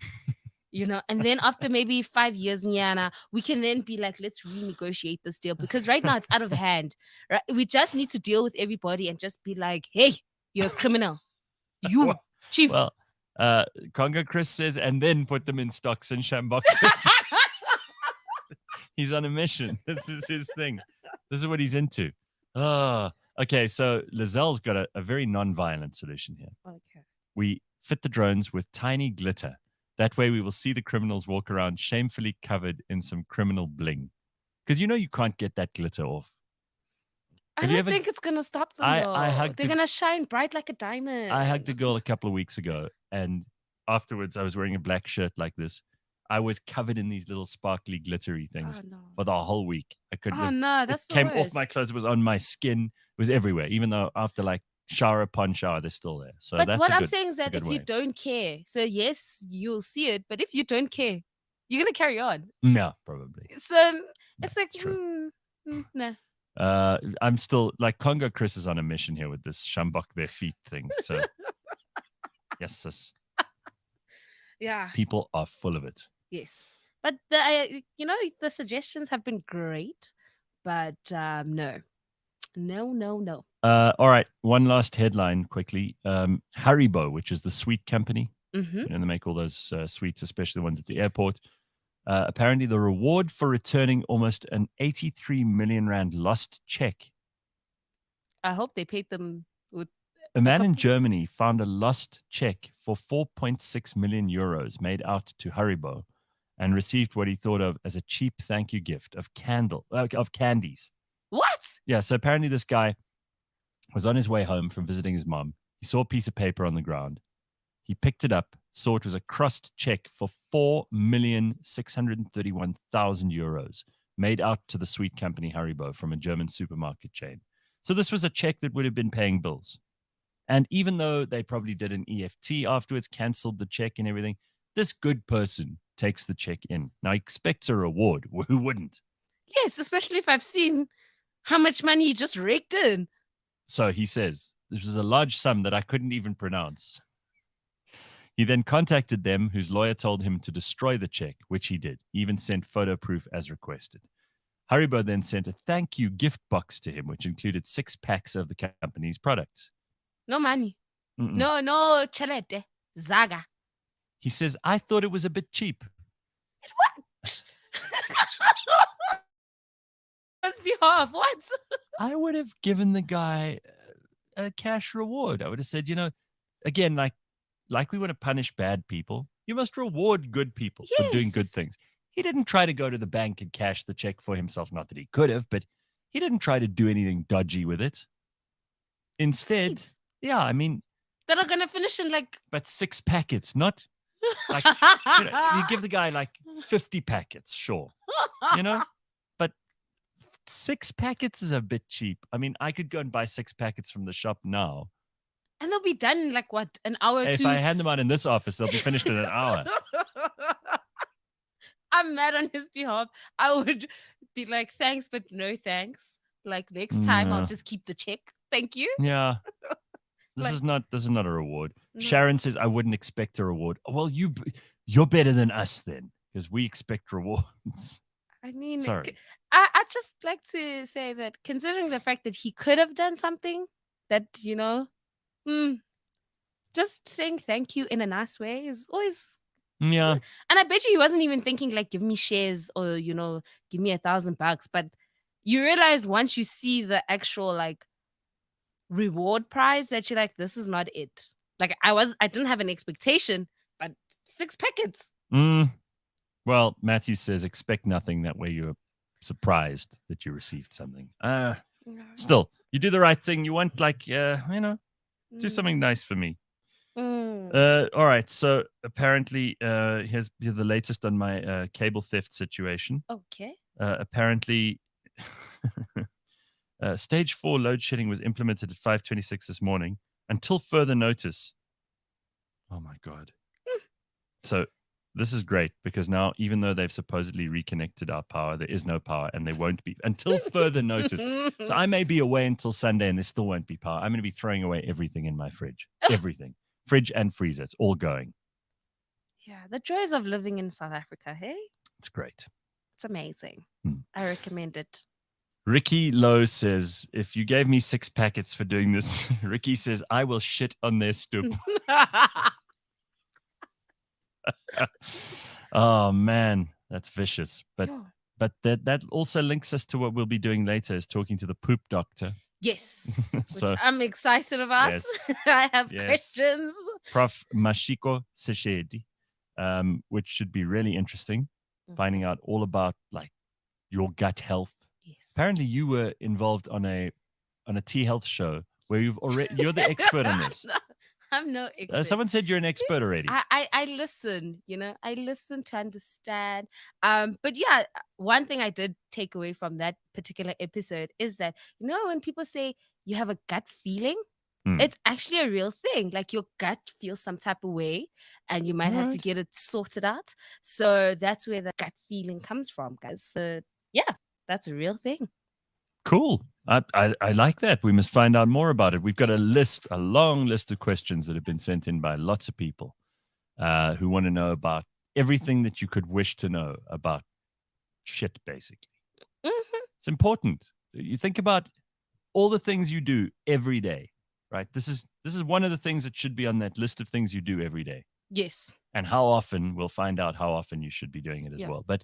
and then after maybe 5 years, Nyana, we can then be like, let's renegotiate this deal, because right now it's out of hand. Right? We just need to deal with everybody and just be like, hey, you're a criminal. You, chief. Well, Congo Chris says, and then put them in stocks and Shambok. He's on a mission. This is his thing. This is what he's into. Okay, so Lazelle's got a very non-violent solution here. Okay. We fit the drones with tiny glitter. That way we will see the criminals walk around shamefully covered in some criminal bling. Because you can't get that glitter off. I don't think it's going to stop them, They're going to shine bright like a diamond. I hugged a girl a couple of weeks ago, and afterwards I was wearing a black shirt like this. I was covered in these little sparkly, glittery things for the whole week. I couldn't. Oh, no, that's it came off my clothes. It was on my skin. It was everywhere, even though after like shower upon shower, they're still there. So But that's what a I'm good, saying is that if you way. don't care, so yes, you'll see it, but if you don't care, you're gonna carry on. No, probably. So it's like, true. no. I'm still like Congo Chris is on a mission here with this shambok their feet thing. So yes, sis. Yeah. People are full of it. Yes. But the suggestions have been great, but no. All right, one last headline quickly. Haribo, which is the sweet company, Mm-hmm. and they make all those sweets, especially the ones at the airport. Apparently, the reward for returning almost an 83 million rand lost check. I hope they paid them with. A man in Germany found a lost check for 4.6 million euros made out to Haribo, and received what he thought of as a cheap thank you gift of candies. What? Yeah, so apparently this guy was on his way home from visiting his mom. He saw a piece of paper on the ground. He picked it up, saw it was a crossed check for 4,631,000 euros made out to the sweet company Haribo from a German supermarket chain. So this was a check that would have been paying bills. And even though they probably did an EFT afterwards, canceled the check and everything, this good person takes the check in. Now, he expects a reward. Who wouldn't? Yes, especially if I've seen how much money he just raked in. So he says, this was a large sum that I couldn't even pronounce. He then contacted them, whose lawyer told him to destroy the check, which he did. He even sent photo proof as requested. Haribo then sent a thank you gift box to him, which included 6 packs of the company's products. No money. No chalete. Zaga. He says, I thought it was a bit cheap. What? His behalf. What? I would have given the guy a cash reward. I would have said, again, like we want to punish bad people, you must reward good people for doing good things. He didn't try to go to the bank and cash the check for himself. Not that he could have, but he didn't try to do anything dodgy with it. Instead, yeah, I mean, that are gonna finish in but 6 packets, not like you give the guy like 50 packets, sure, but 6 packets is a bit cheap. I mean, I could go and buy 6 packets from the shop now. And they'll be done in like what, an hour or two? If I hand them out in this office, they'll be finished in an hour. I'm mad on his behalf. I would be like, thanks, but no thanks. Like next time, I'll just keep the check. Thank you. Yeah. This is not a reward. No. Sharon says, I wouldn't expect a reward. Well, you're better than us then, because we expect rewards. I mean, sorry. I'd just like to say that considering the fact that he could have done something that, just saying thank you in a nice way is always. Yeah. And I bet you he wasn't even thinking like, give me shares or, give me $1,000. But you realize once you see the actual like reward prize that you're like, this is not it. Like I didn't have an expectation, but 6 packets. Well, Matthew says, expect nothing. That way you're surprised that you received something. Still, you do the right thing. You want like, do something nice for me. All right. So apparently, here's the latest on my cable theft situation. Okay. Apparently, stage 4 load shedding was implemented at 5:26 this morning until further notice. Oh my God. So this is great because now, even though they've supposedly reconnected our power, there is no power and there won't be until further notice. So I may be away until Sunday and there still won't be power. I'm going to be throwing away everything in my fridge. Everything. Fridge and freezer. It's all going. Yeah. The joys of living in South Africa, hey? It's great. It's amazing. I recommend it. Ricky Lowe says, if you gave me 6 packets for doing this, Ricky says, I will shit on their stoop. Oh, man, that's vicious. But that also links us to what we'll be doing later, is talking to the poop doctor. Yes, which I'm excited about. Yes, I have questions. Prof Mashiko Setshedi, which should be really interesting, finding out all about like your gut health. Yes. Apparently, you were involved on a T Health show where you're the expert on this. I'm no expert. Someone said you're an expert already. I listen, I listen to understand. But yeah, one thing I did take away from that particular episode is that, when people say you have a gut feeling, It's actually a real thing. Like your gut feels some type of way and you might have to get it sorted out. So that's where the gut feeling comes from, guys. So yeah, that's a real thing. Cool. I like that. We must find out more about it. We've got a long list of questions that have been sent in by lots of people who want to know about everything that you could wish to know about shit, basically. It's important. You think about all the things you do every day, right? This is one of the things that should be on that list of things you do every day. Yes. And how often, we'll find out how often you should be doing it as well. But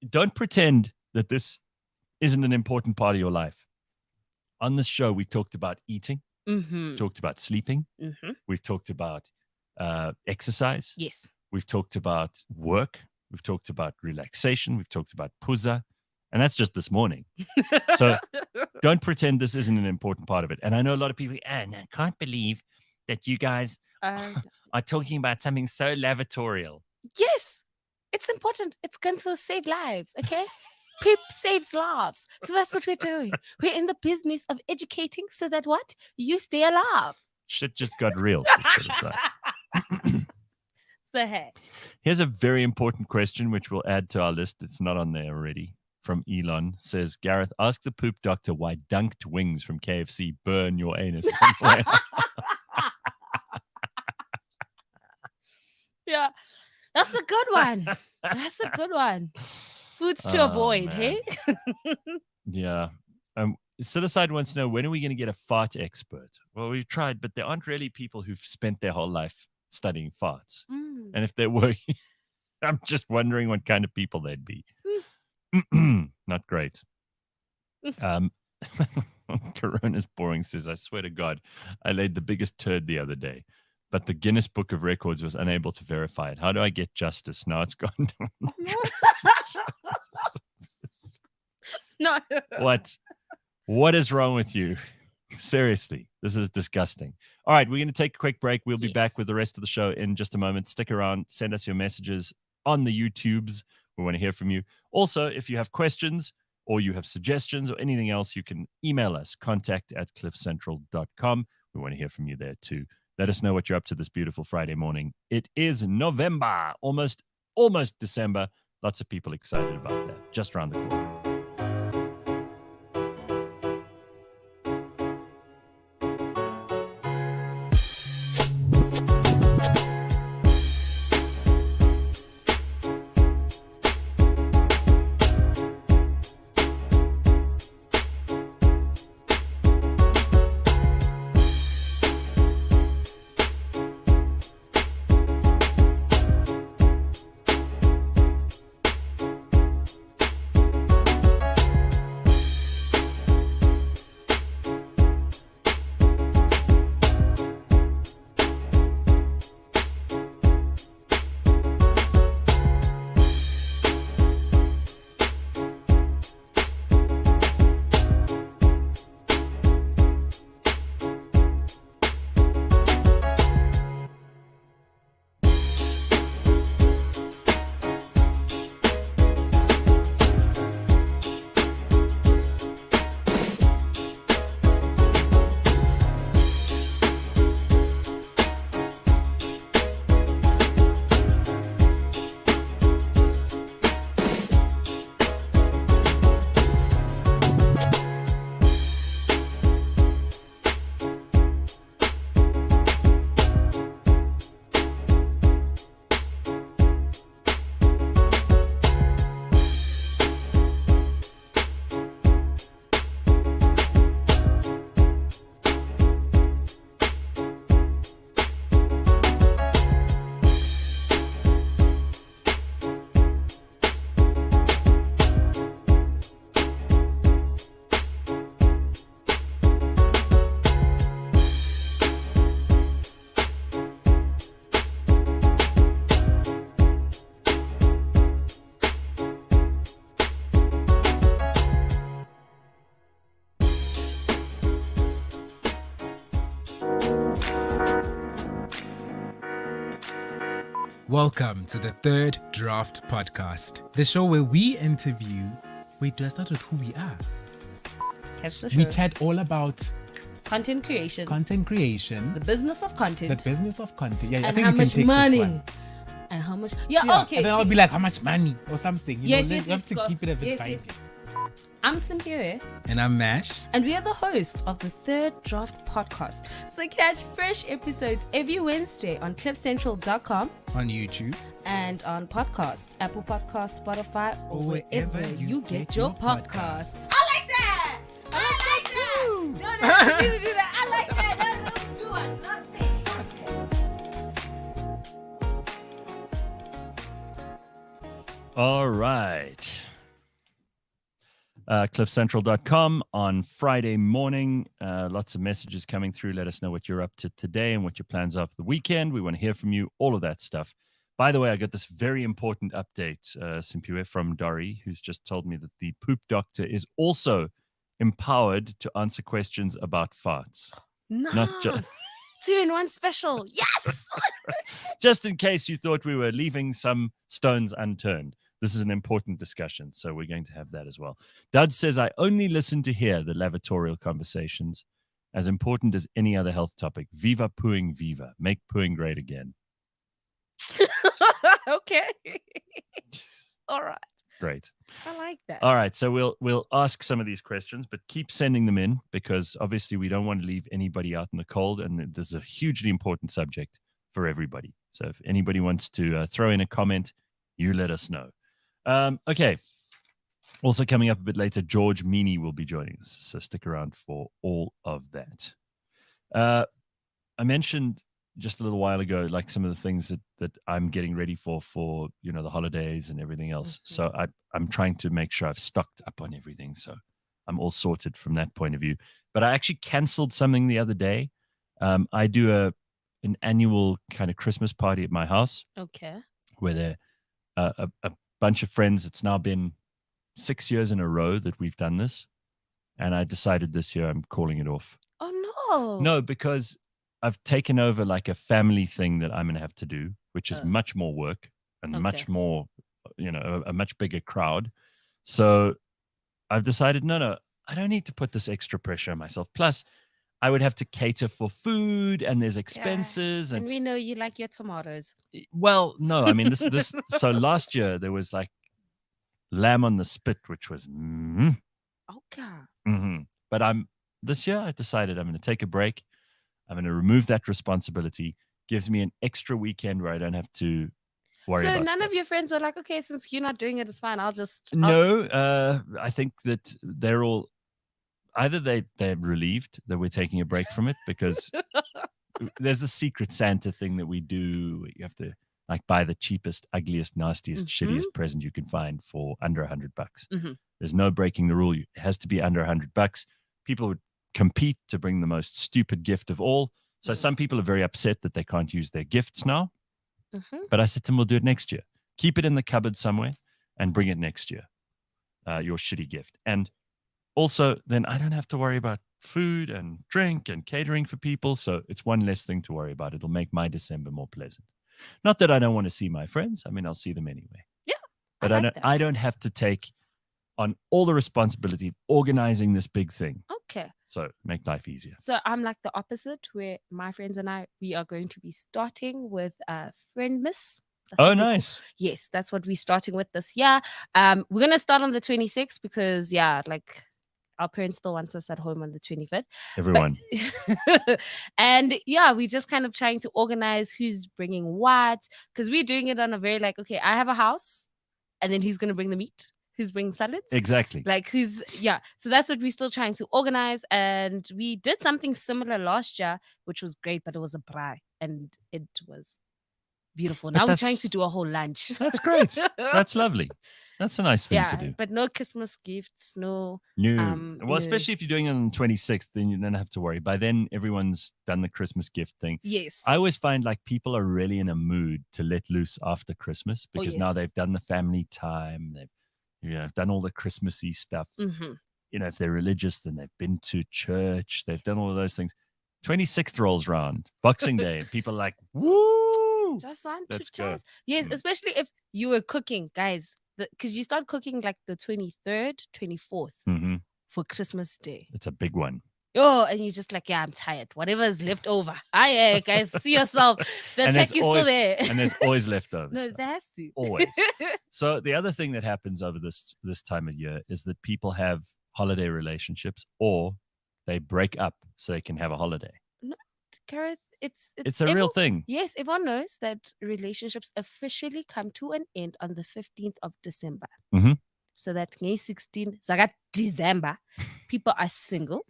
don't pretend that this isn't an important part of your life. On this show, we talked about eating, talked about sleeping, we've talked about exercise. Yes. We've talked about work. We've talked about relaxation. We've talked about puza. And that's just this morning. So don't pretend this isn't an important part of it. And I know a lot of people, and I can't believe that you guys are talking about something so lavatorial. Yes, it's important. It's going to save lives, okay? PIP saves lives. So that's what we're doing. We're in the business of educating so that what? You stay alive. Shit just got real. So hey. Here's a very important question, which we'll add to our list. It's not on there already. From Elon says, Gareth, ask the poop doctor why dunked wings from KFC burn your anus somewhere. Yeah, that's a good one. That's a good one. Foods to avoid, man. hey? Yeah. Psilocide wants to know, when are we going to get a fart expert? Well, we've tried, but there aren't really people who've spent their whole life studying farts. And if there were, I'm just wondering what kind of people they'd be. Not great. Corona's boring says, I swear to God, I laid the biggest turd the other day, but the Guinness Book of Records was unable to verify it. How do I get justice? Now it's gone down. No. What is wrong with you? Seriously, this is disgusting. All right, we're going to take a quick break. We'll be back with the rest of the show in just a moment. Stick around. Send us your messages on the YouTubes. We want to hear from you. Also, if you have questions or you have suggestions or anything else, you can email us, contact@cliffcentral.com. We want to hear from you there too. Let us know what you're up to this beautiful Friday morning. It is November, almost December. Lots of people excited about that. Just around the corner. Welcome to the Third Draft Podcast, the show where we interview... Wait, do I start with who we are? Catch the show. We chat all about content creation, the business of content, Yeah, I and think how you can much take money. this one. And how much? Yeah, okay. And then I'll be like, how much money or something. You Yes, know, yes, you have yes, to go. keep it a bit Yes, fine. yes, yes. I'm Simphiwe, And I'm Mash. and we are the host of the Third Draft Podcast. So catch fresh episodes every Wednesday on cliffcentral.com, On YouTube. and on podcast, Apple Podcasts, Spotify, or wherever you get your podcasts. I like that! I like that! No, do that. I like that. Let's do it. Let's take it. All right. cliffcentral.com on Friday morning. Lots of messages coming through. Let us know what you're up to today and what your plans are for the weekend. We want to hear from you, all of that stuff. By the way, I got this very important update, Simphiwe, from Dori, who's just told me that the poop doctor is also empowered to answer questions about farts. Nice. Not just 2-in-1 special. Yes. just in case you thought we were leaving some stones unturned. This is an important discussion, so we're going to have that as well. Dud says, I only listen to hear the lavatorial conversations, as important as any other health topic. Viva pooing viva. Make pooing great again. Okay. All right. Great. I like that. All right, so we'll ask some of these questions, but keep sending them in because obviously we don't want to leave anybody out in the cold, and this is a hugely important subject for everybody. So if anybody wants to throw in a comment, you let us know. Okay. Also coming up a bit later, George Mienie will be joining us, so stick around for all of that. I mentioned just a little while ago, like some of the things that I'm getting ready for the holidays and everything else. Mm-hmm. So I'm trying to make sure I've stocked up on everything, so I'm all sorted from that point of view. But I actually canceled something the other day. I do an annual kind of Christmas party at my house. Okay. Where there a bunch of friends. It's now been 6 years in a row that we've done this, and I decided this year I'm calling it off. Oh no. No, because I've taken over like a family thing that I'm going to have to do, which is much more work and much more, a much bigger crowd. So I've decided, no, I don't need to put this extra pressure on myself. Plus, I would have to cater for food, and there's expenses. And we know you like your tomatoes. Well, no, I mean, this. So last year there was like lamb on the spit, which was. Okay. But this year I decided I'm going to take a break. I'm going to remove that responsibility. Gives me an extra weekend where I don't have to worry about So none stuff. of your friends were like, okay, since you're not doing it, it's fine. No, I think that they're all either they're relieved that we're taking a break from it, because there's the Secret Santa thing that we do. You have to like buy the cheapest, ugliest, nastiest, shittiest present you can find for under $100. There's no breaking the rule. It has to be under $100. People would compete to bring the most stupid gift of all. So some people are very upset that they can't use their gifts now. But I said to them, we'll do it next year. Keep it in the cupboard somewhere and bring it next year. Your shitty gift. And also, then I don't have to worry about food and drink and catering for people. So it's one less thing to worry about. It'll make my December more pleasant. Not that I don't want to see my friends. I mean, I'll see them anyway. Yeah. But I don't have to take on all the responsibility of organizing this big thing. Okay. So make life easier. So I'm like the opposite, where my friends and we are going to be starting with Friendmas. Oh, nice. Yes, that's what we're starting with this year. We're going to start on the 26th because, like our parents still want us at home on the 25th. Everyone. And we're just kind of trying to organize who's bringing what, because we're doing it on a very okay, I have a house and then who's going to bring the meat? Who's bringing salads? Exactly. So that's what we're still trying to organize. And we did something similar last year, which was great, but it was a braai and it was beautiful. Now we're trying to do a whole lunch. That's great. That's lovely. That's a nice thing to do. But no Christmas gifts, no. Well, especially if you're doing it on the 26th, then you don't have to worry. By then, everyone's done the Christmas gift thing. Yes. I always find like people are really in a mood to let loose after Christmas because now they've done the family time. They've done all the Christmassy stuff. If they're religious, then they've been to church. They've done all of those things. 26th rolls round, Boxing Day, and people are like, woo! Just want Let's to go. just. Yes, especially if you were cooking, guys. Because you start cooking like the 23rd, 24th for Christmas Day. It's a big one. Oh, and you're just like, yeah, I'm tired. Whatever is left over. Hi, guys, see yourself. The And tech there's is still there. And there's always leftovers. No, stuff. there has to. Always. So the other thing that happens over this time of year is that people have holiday relationships, or they break up so they can have a holiday. No, Gareth, it's a real thing. Yes, everyone knows that relationships officially come to an end on the 15th of December. Mm-hmm. So that May 16th, Zagat December, people are single.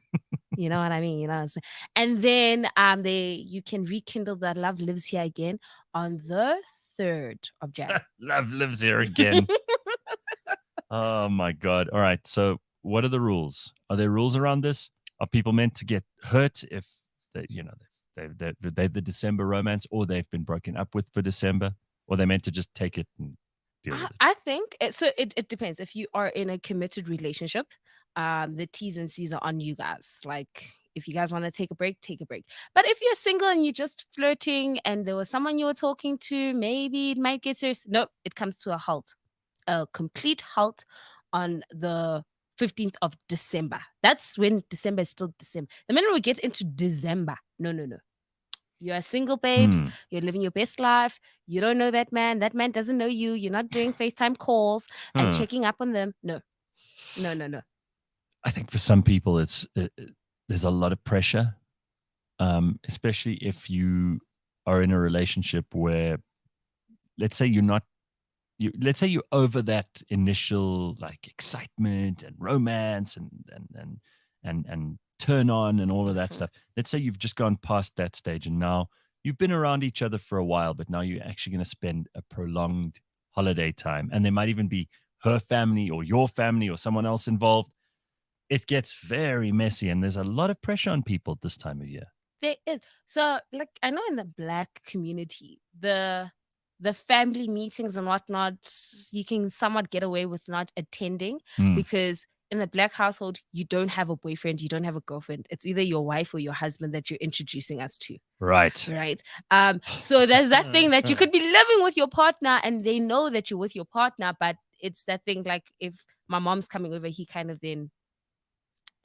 You know what I mean? And then you can rekindle that love lives here again on the 3rd of January. Love lives here again. Oh my God. All right. So what are the rules? Are there rules around this? Are people meant to get hurt if they're the December romance, or they've been broken up with for December, or they're meant to just take it and deal with it? I think it depends. If you are in a committed relationship, the T's and C's are on you guys. Like, if you guys want to take a break, take a break. But if you're single and you're just flirting and there was someone you were talking to, maybe it might get serious. Nope, it comes to a halt, a complete halt on the 15th of December. That's when December is still December. The minute we get into December, no. You're single, babes. You're living your best life. You don't know that man. That man doesn't know you. You're not doing FaceTime calls and checking up on them. No. I think for some people, there's a lot of pressure, especially if you are in a relationship where, let's say you're over that initial like excitement and romance and turn on and all of that stuff. Let's say you've just gone past that stage and now you've been around each other for a while, but now you're actually going to spend a prolonged holiday time, and there might even be her family or your family or someone else involved. It gets very messy, and there's a lot of pressure on people at this time of year. There is. So, like, I know in the Black community, the family meetings and whatnot, you can somewhat get away with not attending because in the Black household, you don't have a boyfriend, you don't have a girlfriend. It's either your wife or your husband that you're introducing us to. Right. So there's that thing that you could be living with your partner and they know that you're with your partner, but it's that thing like if my mom's coming over, he kind of then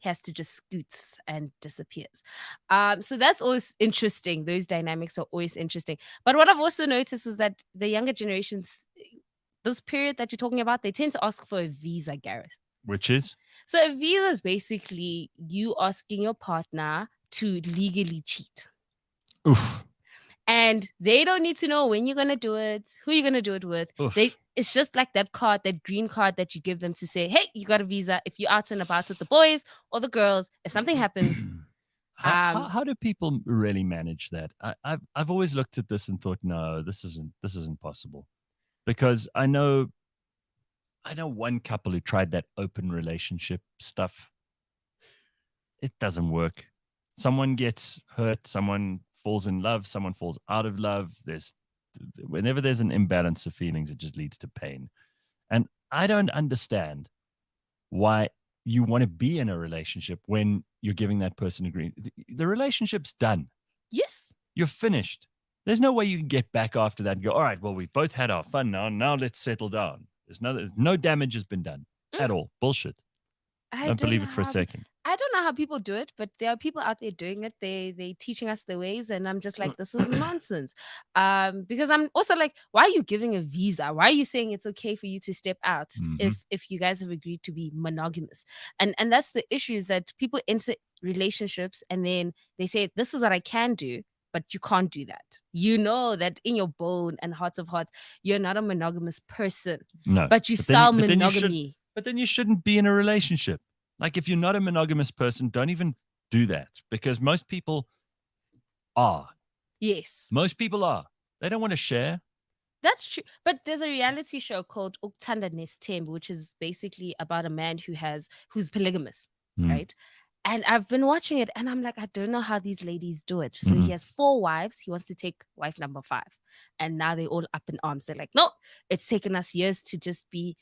has to just scoots and disappears. So that's always interesting. Those dynamics are always interesting. But what I've also noticed is that the younger generations, this period that you're talking about, they tend to ask for a visa, Gareth. Which is? So a visa is basically you asking your partner to legally cheat. Oof. And they don't need to know when you're going to do it, who you're going to do it with. It's just like that card, that green card that you give them to say, hey, you got a visa. If you're out and about with the boys or the girls, if something happens. How do people really manage that? I've always looked at this and thought, no, this isn't possible. Because I know one couple who tried that open relationship stuff. It doesn't work. Someone gets hurt, someone falls in love, someone falls out of love. Whenever there's an imbalance of feelings, it just leads to pain. And I don't understand why you want to be in a relationship when you're giving that person agreement. The relationship's done. Yes. You're finished. There's no way you can get back after that and go, all right, well, we both had our fun now. Now let's settle down. There's no damage has been done at all. Bullshit. I don't believe it for a second. I don't know how people do it, but there are people out there doing it. They teaching us the ways, and I'm just like, this is nonsense. Because I'm also like, why are you giving a visa? Why are you saying it's okay for you to step out if you guys have agreed to be monogamous? And that's the issue, is that people enter relationships and then they say, this is what I can do, but you can't do that. You know that in your bone and heart of hearts, you're not a monogamous person. No. But you sell monogamy. But then you shouldn't be in a relationship. Like, if you're not a monogamous person, don't even do that, because most people are. Yes. Most people are. They don't want to share. That's true. But there's a reality show called Ukuthanda Nesthembu, which is basically about a man who's polygamous, right? And I've been watching it and I'm like, I don't know how these ladies do it. So he has 4 wives. He wants to take wife number 5. And now they're all up in arms. They're like, no, it's taken us years to just be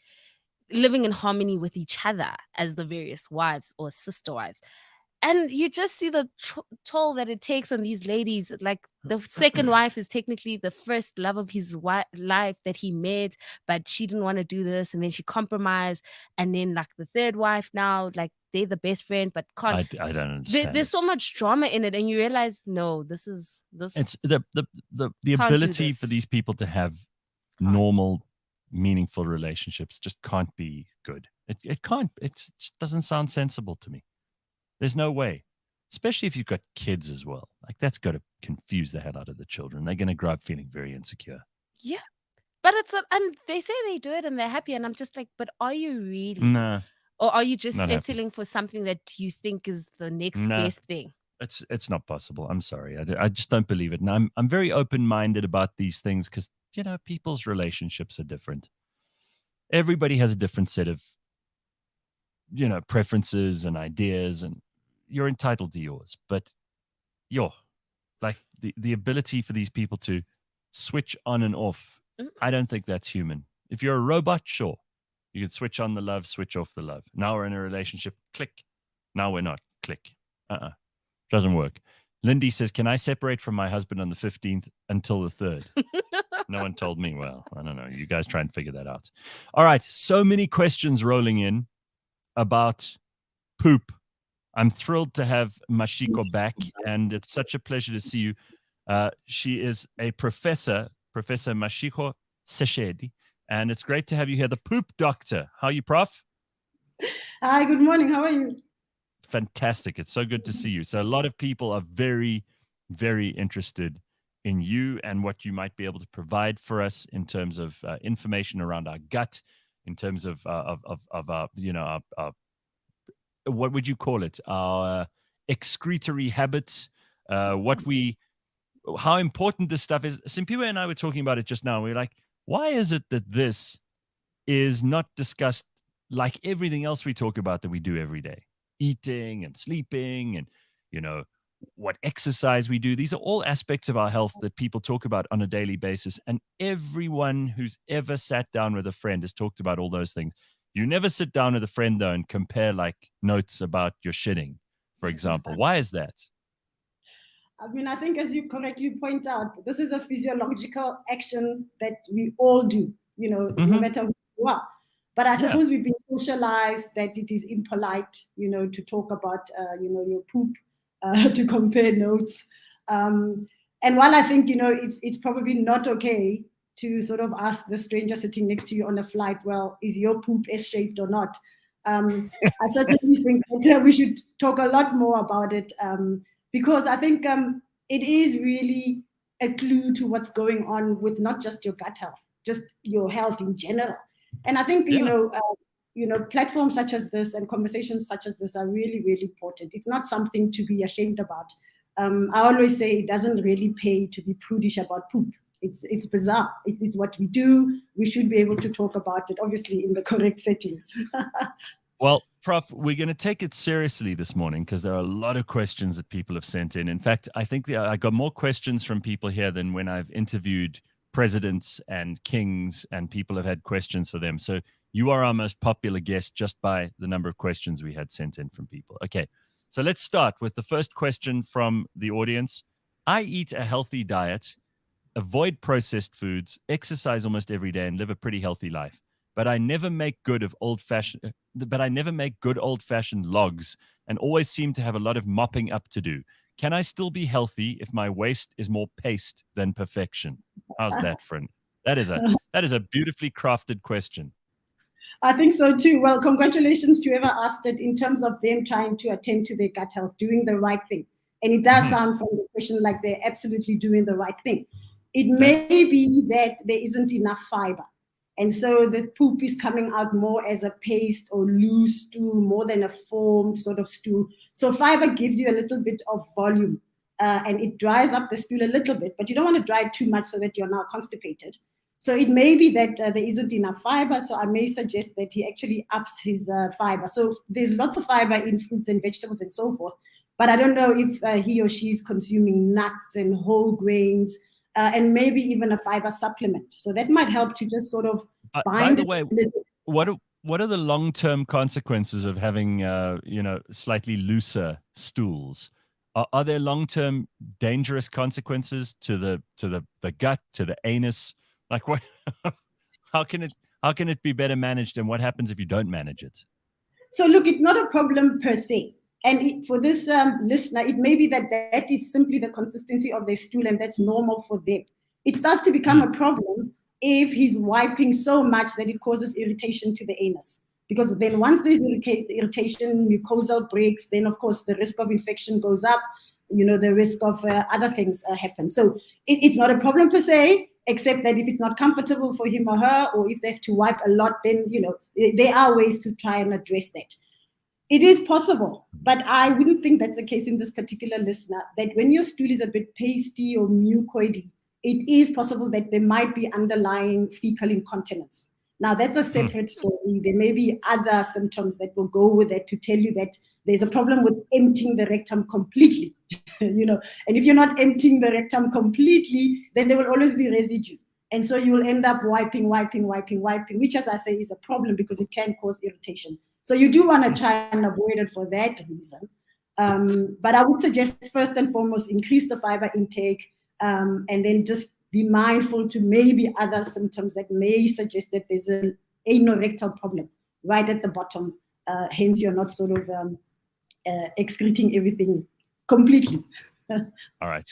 living in harmony with each other as the various wives or sister wives. And you just see the toll that it takes on these ladies. Like the second wife is technically the first love of his life that he met, but she didn't want to do this, and then she compromised. And then like the third wife now, like they're the best friend, but can't. I don't understand. There's so much drama in it, and you realize, no, this. It's the ability for these people to have normal, meaningful relationships just can't be good. It can't. It just doesn't sound sensible to me. There's no way, especially if you've got kids as well. Like that's got to confuse the hell out of the children. They're going to grow up feeling very insecure. Yeah, but and they say they do it and they're happy, and I'm just like, but are you really? Nah. Or are you just settling for something that you think is the next best thing? It's not possible. I'm sorry. I just don't believe it. And I'm very open-minded about these things because, people's relationships are different. Everybody has a different set of, preferences and ideas, and you're entitled to yours. But like the ability for these people to switch on and off, I don't think that's human. If you're a robot, sure. You can switch on the love, switch off the love. Now we're in a relationship, click. Now we're not, click. Doesn't work. Lindy says, can I separate from my husband on the 15th until the 3rd? No one told me. Well, I don't know. You guys try and figure that out. All right. So many questions rolling in about poop. I'm thrilled to have Mashiko back, and it's such a pleasure to see you. She is a professor, Professor Mashiko Setshedi. And it's great to have you here, the poop doctor. How are you, Prof? Hi, good morning. How are you? Fantastic. It's so good to see you. So a lot of people are very, very interested in you and what you might be able to provide for us in terms of information around our gut, in terms of what would you call it? Our excretory habits, how important this stuff is. Simphiwe and I were talking about it just now. We were like, why is it that this is not discussed like everything else we talk about that we do every day? Eating and sleeping and, what exercise we do. These are all aspects of our health that people talk about on a daily basis. And everyone who's ever sat down with a friend has talked about all those things. You never sit down with a friend, though, and compare like notes about your shitting, for example. Why is that? I think as you correctly point out, this is a physiological action that we all do, no matter who you are. But I suppose we've been socialized that it is impolite, to talk about, your poop, to compare notes. And while I think, it's probably not okay to sort of ask the stranger sitting next to you on a flight, well, is your poop S-shaped or not? I certainly think that we should talk a lot more about it. Because I think it is really a clue to what's going on with not just your gut health, just your health in general. And I think, platforms such as this and conversations such as this are really, really important. It's not something to be ashamed about. I always say it doesn't really pay to be prudish about poop. It's bizarre. It's what we do. We should be able to talk about it, obviously, in the correct settings. Well, Prof, we're going to take it seriously this morning because there are a lot of questions that people have sent in. In fact, I think I got more questions from people here than when I've interviewed presidents and kings, and people have had questions for them. So you are our most popular guest just by the number of questions we had sent in from people. Okay, so let's start with the first question from the audience. I eat a healthy diet, avoid processed foods, exercise almost every day, and live a pretty healthy life. But I never make good old-fashioned logs and always seem to have a lot of mopping up to do. Can I still be healthy if my waste is more paste than perfection? How's that, friend? That is a beautifully crafted question. I think so too. Well, congratulations to whoever asked it in terms of them trying to attend to their gut health, doing the right thing. And it does sound from the question like they're absolutely doing the right thing. It may be that there isn't enough fiber. And so the poop is coming out more as a paste or loose stool, more than a formed sort of stool. So fiber gives you a little bit of volume and it dries up the stool a little bit, but you don't want to dry it too much so that you're now constipated. So it may be that there isn't enough fiber. So I may suggest that he actually ups his fiber. So there's lots of fiber in fruits and vegetables and so forth. But I don't know if he or she is consuming nuts and whole grains, and maybe even a fiber supplement. So that might help to just sort of bind. By the way, what are the long-term consequences of having, slightly looser stools? Are there long-term dangerous consequences to the gut, to the anus? Like what? How can it be better managed, and what happens if you don't manage it? So look, it's not a problem per se. And for this listener, it may be that is simply the consistency of their stool, and that's normal for them. It starts to become a problem if he's wiping so much that it causes irritation to the anus. Because then once there's irritation, mucosal breaks, then of course the risk of infection goes up, the risk of other things happen. So it's not a problem per se, except that if it's not comfortable for him or her, or if they have to wipe a lot, then, there are ways to try and address that. It is possible, but I wouldn't think that's the case in this particular listener, that when your stool is a bit pasty or mucoidy, it is possible that there might be underlying fecal incontinence. Now, that's a separate story. There may be other symptoms that will go with it to tell you that there's a problem with emptying the rectum completely, and if you're not emptying the rectum completely, then there will always be residue. And so you will end up wiping, which, as I say, is a problem because it can cause irritation. So you do want to try and avoid it for that reason. But I would suggest first and foremost, increase the fiber intake, and then just be mindful to maybe other symptoms that may suggest that there's an anorectal problem right at the bottom. Hence, you're not sort of excreting everything completely. All right.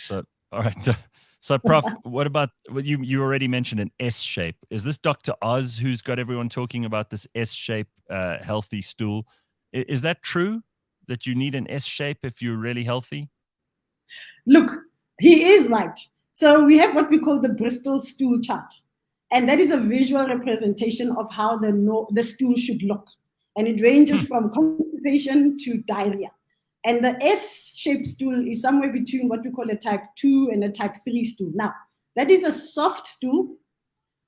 So, Prof, what about what you already mentioned an S shape? Is this Dr. Oz who's got everyone talking about this S shape healthy stool? Is that true that you need an S shape if you're really healthy? Look, he is right. So we have what we call the Bristol stool chart. And that is a visual representation of how the stool should look. And it ranges from constipation to diarrhea. And the S-shaped stool is somewhere between what we call a type 2 and a type 3 stool. Now, that is a soft stool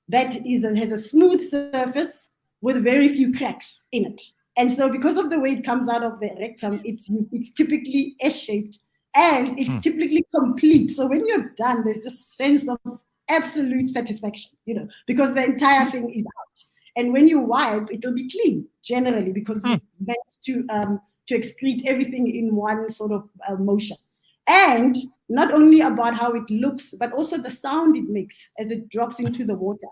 that has a smooth surface with very few cracks in it. And so because of the way it comes out of the rectum, it's typically S-shaped and it's typically complete. So when you're done, there's this sense of absolute satisfaction, because the entire thing is out. And when you wipe, it'll be clean, generally, because you've meant to excrete everything in one sort of motion. And not only about how it looks, but also the sound it makes as it drops into the water.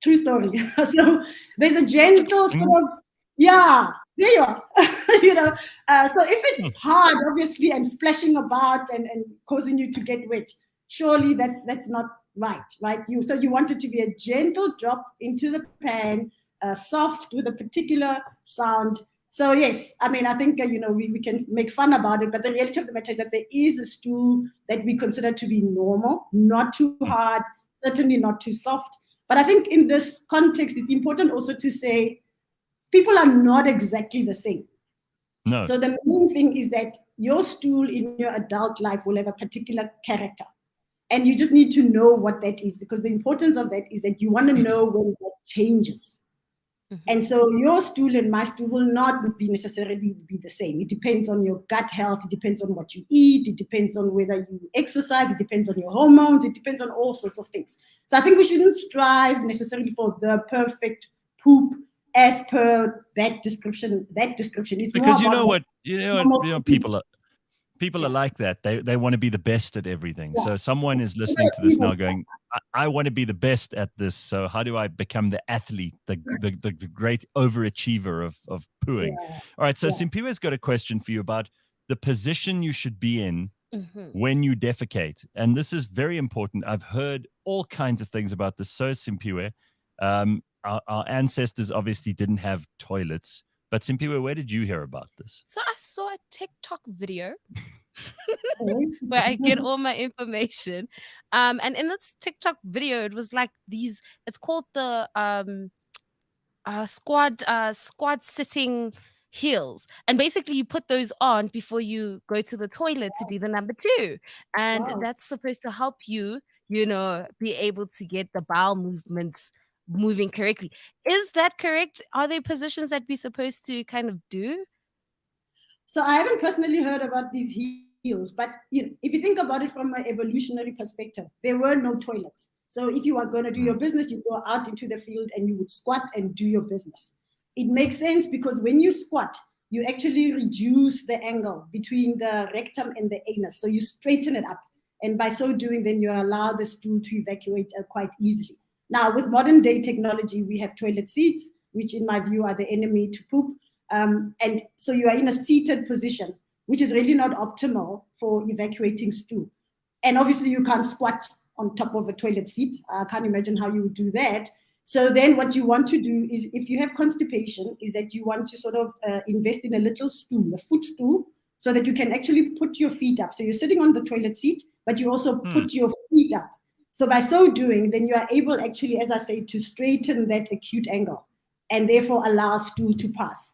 True story. So there's a gentle sort of, there you are. So if it's hard, obviously, and splashing about and causing you to get wet, surely that's not right? So you want it to be a gentle drop into the pan, soft with a particular sound. So yes, I think we can make fun about it, but the reality of the matter is that there is a stool that we consider to be normal, not too hard, certainly not too soft. But I think in this context, it's important also to say people are not exactly the same. No. So the main thing is that your stool in your adult life will have a particular character. And you just need to know what that is, because the importance of that is that you want to know when that changes. And so your stool and my stool will not necessarily be the same. It depends on your gut health. It depends on what you eat. It depends on whether you exercise. It depends on your hormones. It depends on all sorts of things. So I think we shouldn't strive necessarily for the perfect poop as per that description. It's because people are like that. They want to be the best at everything. Yeah. So someone is listening to this now going, I want to be the best at this. So how do I become the athlete, the great overachiever of pooing? Yeah. All right. So Simphiwe's got a question for you about the position you should be in when you defecate. And this is very important. I've heard all kinds of things about this. So Simphiwe, our ancestors obviously didn't have toilets. But Simphiwe, where did you hear about this? So I saw a TikTok video where I get all my information. And in this TikTok video, it was like it's called the squad sitting heels. And basically you put those on before you go to the toilet to do the number 2. And that's supposed to help you, be able to get the bowel movements moving correctly. Is that correct? Are there positions that we're supposed to kind of do? So I haven't personally heard about these heels, but if you think about it from an evolutionary perspective, there were no toilets. So if you are going to do your business, you go out into the field and you would squat and do your business. it makes sense because when you squat, you actually reduce the angle between the rectum and the anus. So you straighten it up. And by so doing, then you allow the stool to evacuate quite easily. Now, with modern day technology, we have toilet seats, which in my view are the enemy to poop. And so you are in a seated position, which is really not optimal for evacuating stool. And obviously you can't squat on top of a toilet seat. I can't imagine how you would do that. So then what you want to do is, if you have constipation, is that you want to sort of invest in a little stool, a footstool, so that you can actually put your feet up. So you're sitting on the toilet seat, but you also put your feet up. So by so doing, then you are able actually, as I say, to straighten that acute angle and therefore allow stool to pass.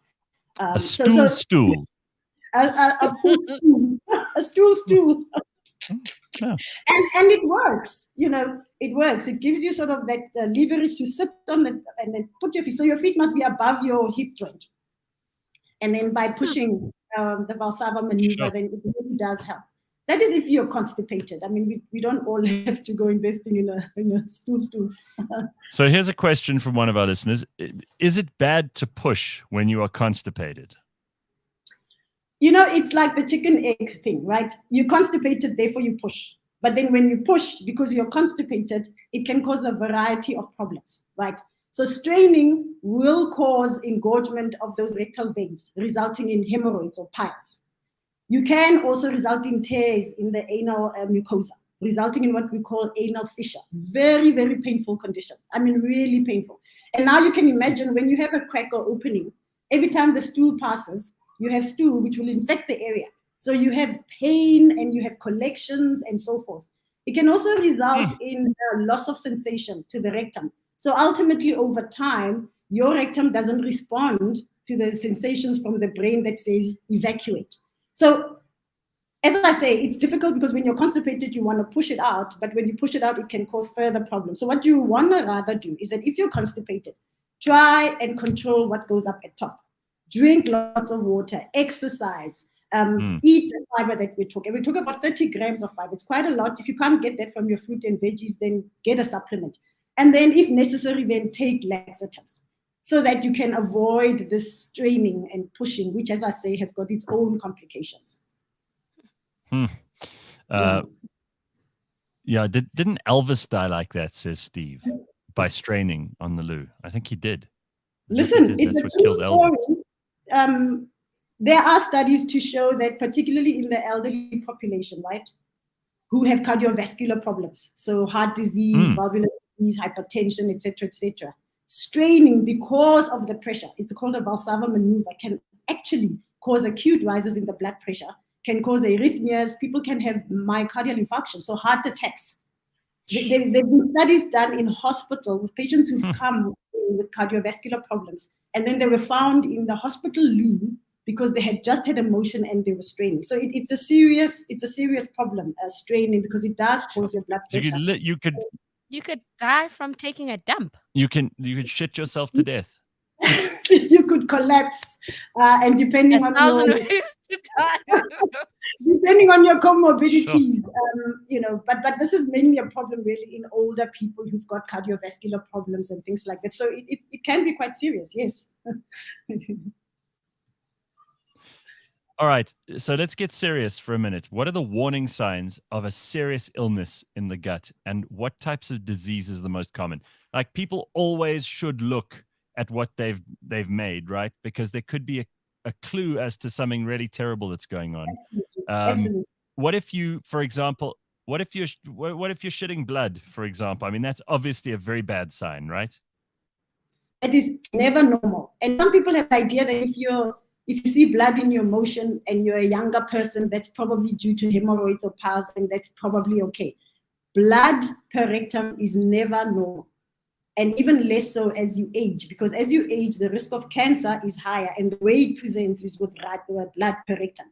A stool. A poop stool. A stool. Yeah. And it works, it works. It gives you sort of that leverage to sit on it and then put your feet. So your feet must be above your hip joint. And then by pushing the Valsalva maneuver, then it really does help. That is if you're constipated. I mean, we don't all have to go investing in a stool. So here's a question from one of our listeners. Is it bad to push when you are constipated? It's like the chicken egg thing, right? You're constipated, therefore you push. But then when you push, because you're constipated, it can cause a variety of problems, right? So straining will cause engorgement of those rectal veins, resulting in hemorrhoids or piles. You can also result in tears in the anal mucosa, resulting in what we call anal fissure. Very, very painful condition. I mean, really painful. And now you can imagine when you have a crack or opening, every time the stool passes, you have stool which will infect the area. So you have pain and you have collections and so forth. It can also result in loss of sensation to the rectum. So ultimately, over time, your rectum doesn't respond to the sensations from the brain that says evacuate. So as I say, it's difficult because when you're constipated, you want to push it out. But when you push it out, it can cause further problems. So what you want to rather do is that if you're constipated, try and control what goes up at top. Drink lots of water, exercise, eat the fiber that we took. And we took about 30 grams of fiber. It's quite a lot. If you can't get that from your fruit and veggies, then get a supplement. And then if necessary, then take laxatives so that you can avoid this straining and pushing, which, as I say, has got its own complications. Didn't Elvis die like that, says Steve, by straining on the loo? I think he did. Listen, it's a true story. There are studies to show that, particularly in the elderly population, right, who have cardiovascular problems, so heart disease, valvular disease, hypertension, etc., straining because of the pressure, it's called a Valsalva maneuver, can actually cause acute rises in the blood pressure, can cause arrhythmias. People can have myocardial infarction, so heart attacks. There have been studies done in hospital with patients who've come with cardiovascular problems, and then they were found in the hospital loo because they had just had a motion and they were straining. So it's a serious problem, straining, because it does cause your blood pressure. You could die from taking a dump. You could shit yourself to death. You could collapse, and depending on depending on your comorbidities, but this is mainly a problem really in older people who've got cardiovascular problems and things like that. So it can be quite serious, yes. All right, so let's get serious for a minute. What are the warning signs of a serious illness in the gut, and what types of disease is the most common? Like, people always should look at what they've made, right? Because there could be a clue as to something really terrible that's going on. Absolutely. What if you, for example, what if you're shitting blood, for example? I mean, that's obviously a very bad sign, right? It is never normal. And some people have the idea that if you see blood in your motion and you're a younger person, that's probably due to hemorrhoids or piles, and that's probably okay. Blood per rectum is never normal. And even less so as you age, because as you age, the risk of cancer is higher, and the way it presents is with blood per rectum.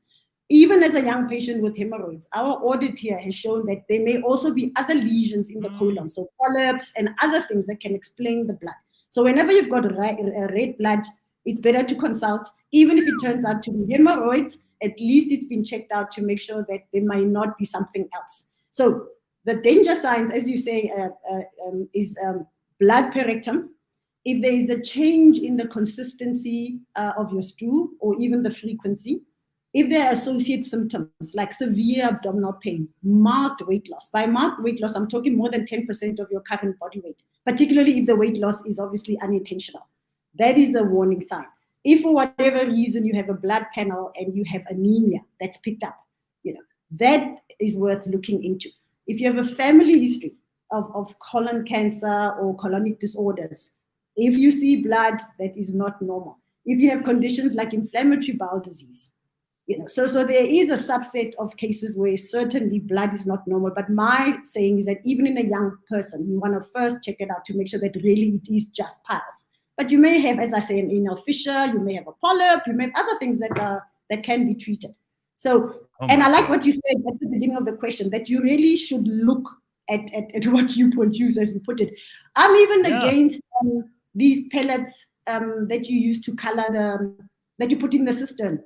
Even as a young patient with hemorrhoids, our audit here has shown that there may also be other lesions in the colon, so polyps and other things that can explain the blood. So whenever you've got red blood, it's better to consult. Even if it turns out to be hemorrhoids, at least it's been checked out to make sure that there might not be something else. So the danger signs, as you say, is blood per rectum, if there is a change in the consistency of your stool or even the frequency, if there are associated symptoms like severe abdominal pain, marked weight loss. By marked weight loss, I'm talking more than 10% of your current body weight, particularly if the weight loss is obviously unintentional. That is a warning sign. If for whatever reason you have a blood panel and you have anemia that's picked up, that is worth looking into. If you have a family history of colon cancer or colonic disorders, if you see blood that is not normal, if you have conditions like inflammatory bowel disease, so there is a subset of cases where certainly blood is not normal. But my saying is that even in a young person, you want to first check it out to make sure that really it is just piles. But you may have, as I say, an anal fissure, you may have a polyp, you may have other things that can be treated. So, and I like what you said at the beginning of the question, that you really should look at what you produce, as you put it. I'm even against these pellets that you use to color that you put in the cistern.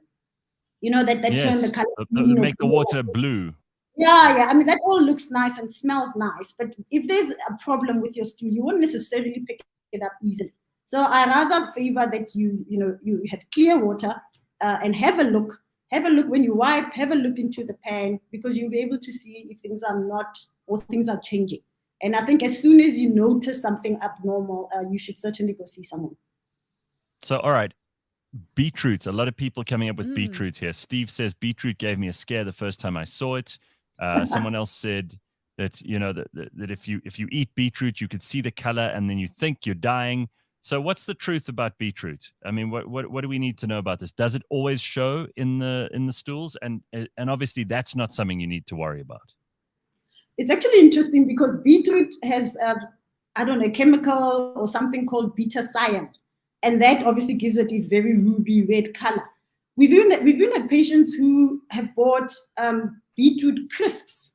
That turn the color. Make the water blue. Yeah. I mean, that all looks nice and smells nice. But if there's a problem with your stool, you won't necessarily pick it up easily. So I rather favor that you have clear water and have a look. Have a look when you wipe. Have a look into the pan, because you'll be able to see if things are not or things are changing. And I think as soon as you notice something abnormal, you should certainly go see someone. So, all right. Beetroot. A lot of people coming up with beetroot here. Steve says beetroot gave me a scare the first time I saw it. Someone else said that that if you eat beetroot, you could see the color and then you think you're dying. So what's the truth about beetroot? I mean, what do we need to know about this? Does it always show in the stools? And obviously that's not something you need to worry about. It's actually interesting because beetroot has a chemical or something called beta-cyan. And that obviously gives it this very ruby red color. We've even had patients who have bought beetroot crisps.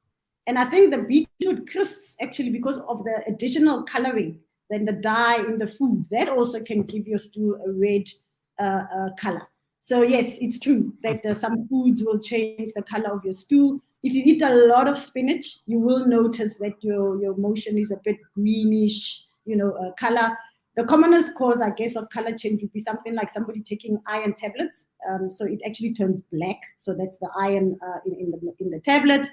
And I think the beetroot crisps, actually, because of the additional coloring, then the dye in the food, that also can give your stool a red color. So yes, it's true that some foods will change the color of your stool. If you eat a lot of spinach, you will notice that your motion is a bit greenish, color. The commonest cause, I guess, of color change would be something like somebody taking iron tablets. So it actually turns black. So that's the iron in the tablets.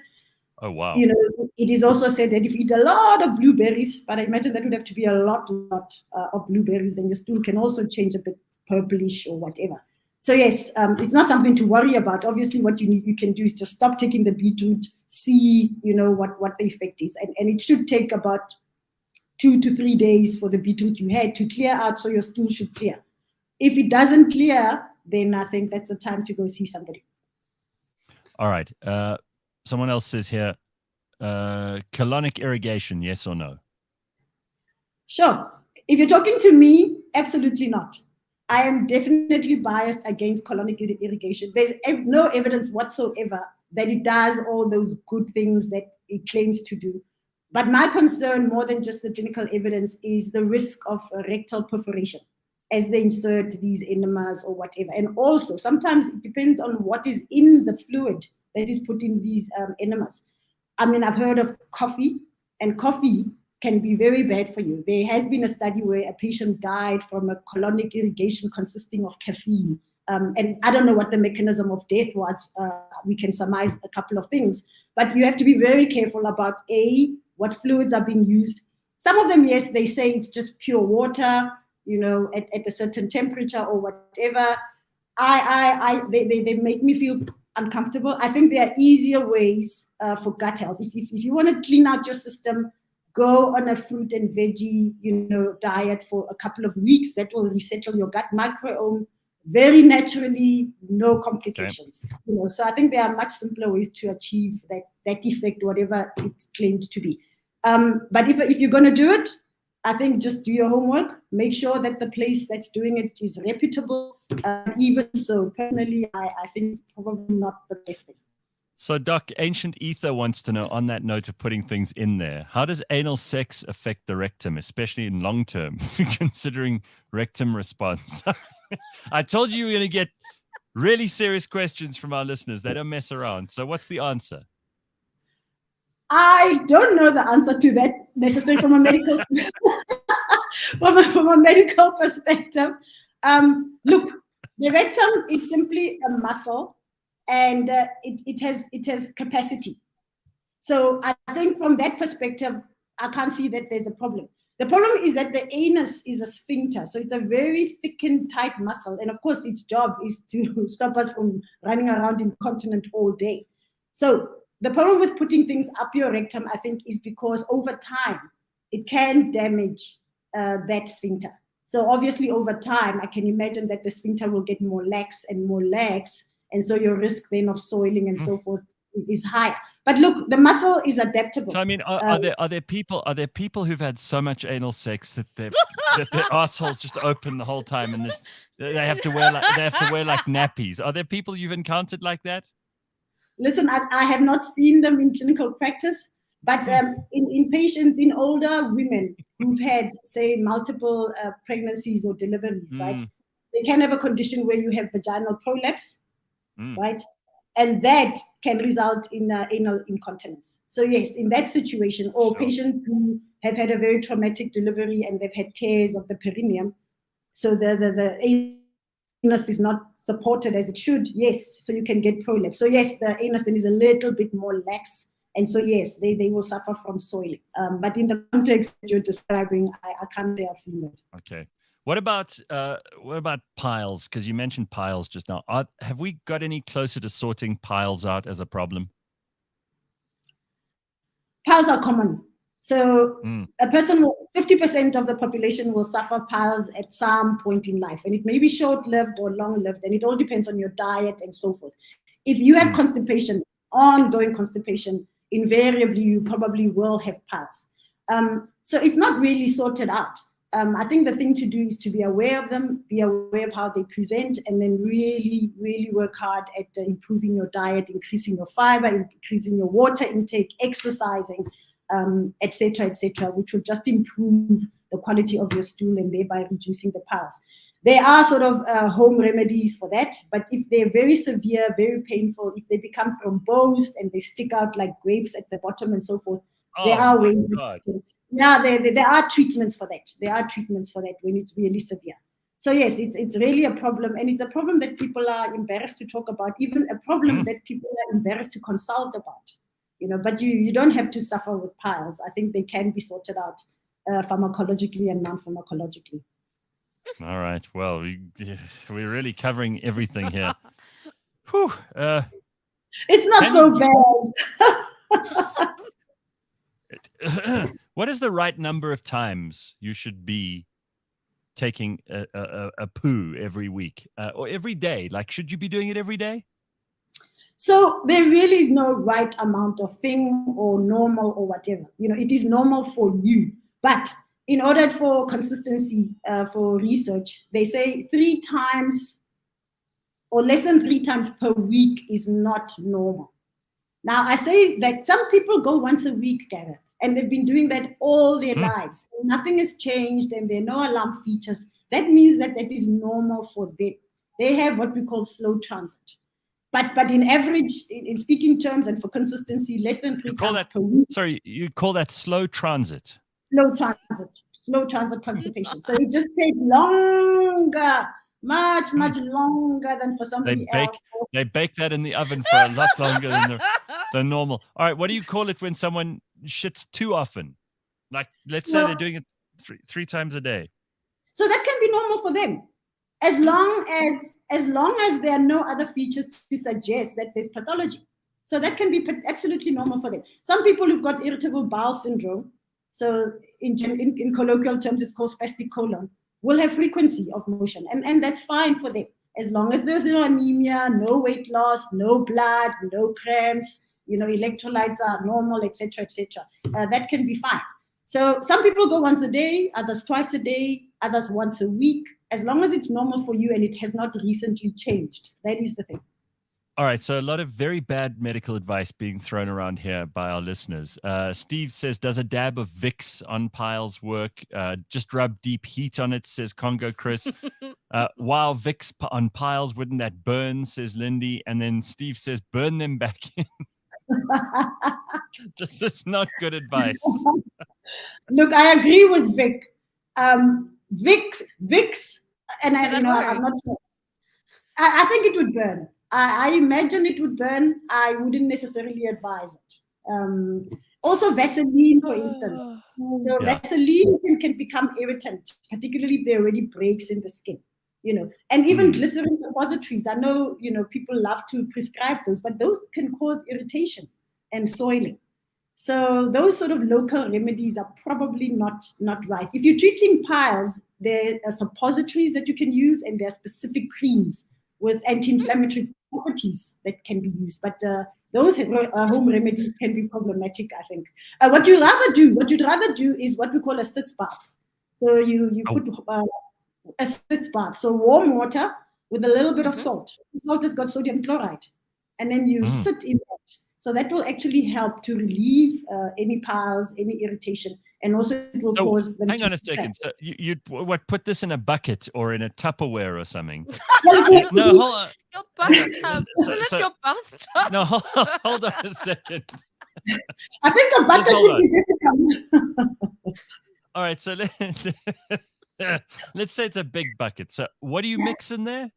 Oh, wow. It is also said that if you eat a lot of blueberries, but I imagine that would have to be a lot of blueberries, then your stool can also change a bit purplish or whatever. So yes, it's not something to worry about. Obviously, what you can do is just stop taking the beetroot, see, what the effect is. And it should take about 2 to 3 days for the beetroot you had to clear out, so your stool should clear. If it doesn't clear, then I think that's the time to go see somebody. All right. Someone else says here, colonic irrigation, yes or no? Sure. If you're talking to me, absolutely not. I am definitely biased against colonic irrigation. There's no evidence whatsoever that it does all those good things that it claims to do. But my concern, more than just the clinical evidence, is the risk of rectal perforation as they insert these enemas or whatever. And also, sometimes it depends on what is in the fluid that is put in these enemas. I mean, I've heard of coffee, and coffee can be very bad for you. There has been a study where a patient died from a colonic irrigation consisting of caffeine. And I don't know what the mechanism of death was. We can surmise a couple of things. But you have to be very careful about, what fluids are being used. Some of them, yes, they say it's just pure water, at a certain temperature or whatever. They make me feel uncomfortable. I think there are easier ways for gut health. If you want to clean out your system, go on a fruit and veggie, diet for a couple of weeks. That will resettle your gut microbiome very naturally, no complications. Okay. So I think there are much simpler ways to achieve that effect, whatever it's claimed to be. But if you're going to do it, I think just do your homework. Make sure that the place that's doing it is reputable. Even so, personally, I think it's probably not the best thing. So, Doc, Ancient Ether wants to know, on that note of putting things in there, how does anal sex affect the rectum, especially in long term, considering rectum response? I told you were going to get really serious questions from our listeners. They don't mess around. So what's the answer? I don't know the answer to that necessarily from a medical from a medical perspective. Look, the rectum is simply a muscle, and it has capacity. So I think from that perspective, I can't see that there's a problem. The problem is that the anus is a sphincter, so it's a very thick and tight muscle, and of course its job is to stop us from running around incontinent all day. So the problem with putting things up your rectum, I think, is because over time it can damage that sphincter. So obviously over time, I can imagine that the sphincter will get more lax, and so your risk then of soiling and so forth is higher. But look, the muscle is adaptable. So I mean, are there people who've had so much anal sex that their assholes just open the whole time, and they have to wear like nappies? Are there people you've encountered like that? Listen, I have not seen them in clinical practice, but in patients, in older women who've had, say, multiple pregnancies or deliveries, right? They can have a condition where you have vaginal prolapse, right? And that can result in anal incontinence. So yes, in that situation, or patients who have had a very traumatic delivery and they've had tears of the perineum, so the anus is not supported as it should, yes, so you can get prolapse. So yes, the anus then is a little bit more lax, and so yes, they will suffer from soiling. But in the context that you're describing, I can't say I've seen that. Okay. What about piles? Because you mentioned piles just now. Have we got any closer to sorting piles out as a problem? Piles are common. So a person, 50% of the population will suffer piles at some point in life. And it may be short-lived or long-lived, and it all depends on your diet and so forth. If you have constipation, ongoing constipation, invariably you probably will have piles. So it's not really sorted out. I think the thing to do is to be aware of them, be aware of how they present, and then really, really work hard at improving your diet, increasing your fiber, increasing your water intake, exercising, etc., which will just improve the quality of your stool and thereby reducing the piles. There are sort of home remedies for that, but if they're very severe, very painful, if they become thrombosed and they stick out like grapes at the bottom and so forth, there are ways. Yeah, there are treatments for that. There are treatments for that when it's really severe. So yes, it's really a problem, and it's a problem that people are embarrassed to talk about, even a problem that people are embarrassed to consult about. But you don't have to suffer with piles. I think they can be sorted out pharmacologically and non-pharmacologically. All right. Well, we're really covering everything here. Whew, it's not so bad. What is the right number of times you should be taking a poo every week or every day? Like, should you be doing it every day? So there really is no right amount of thing or normal or whatever. It is normal for you. But in order for consistency for research, they say 3 times or less than 3 times per week is not normal. Now, I say that some people go once a week, Gareth, and they've been doing that all their lives. And nothing has changed, and there are no alarm features. That means that is normal for them. They have what we call slow transit. But in average, in speaking terms and for consistency, less than 3 times per week. Sorry, you call that slow transit? Slow transit constipation. So it just takes longer, much longer than for somebody else. They bake that in the oven for a lot longer than normal. All right, what do you call it when someone shits too often? Like, let's say they're doing it three times a day. So that can be normal for them, as long as there are no other features to suggest that there's pathology. So that can be absolutely normal for them. Some people who've got irritable bowel syndrome, so in colloquial terms it's called spastic colon, will have frequency of motion, and that's fine for them, as long as there's no anemia, no weight loss, no blood, no cramps, electrolytes are normal, etc., that can be fine. So some people go once a day, others twice a day, others once a week, as long as it's normal for you and it has not recently changed. That is the thing. All right, so a lot of very bad medical advice being thrown around here by our listeners. Steve says, does a dab of Vicks on piles work? Just rub deep heat on it, says Congo Chris. Wow, Vicks on piles, wouldn't that burn, says Lindy. And then Steve says, burn them back in. This is not good advice. Look, I agree with Vic. Vicks, and I'm not sure. I think it would burn. I imagine it would burn. I wouldn't necessarily advise it. Also, Vaseline, for instance. So Vaseline can become irritant, particularly if there already breaks in the skin. And even glycerin suppositories. I know, people love to prescribe those, but those can cause irritation and soiling. So those sort of local remedies are probably not right. If you're treating piles, there are suppositories that you can use, and there are specific creams with anti-inflammatory properties that can be used. But those home remedies can be problematic, I think. What you'd rather do is what we call a sitz bath. So you put a sitz bath, so warm water with a little bit of salt. The salt has got sodium chloride, and then you sit in that. So that will actually help to relieve any piles, any irritation, and also it will cause them. Hang on a second. So you put this in a bucket or in a Tupperware or something? No, hold on. Your bathtub. Your bathtub. No, hold on a second. I think a bucket would be difficult. All right, so let's say it's a big bucket. So what do you mix in there?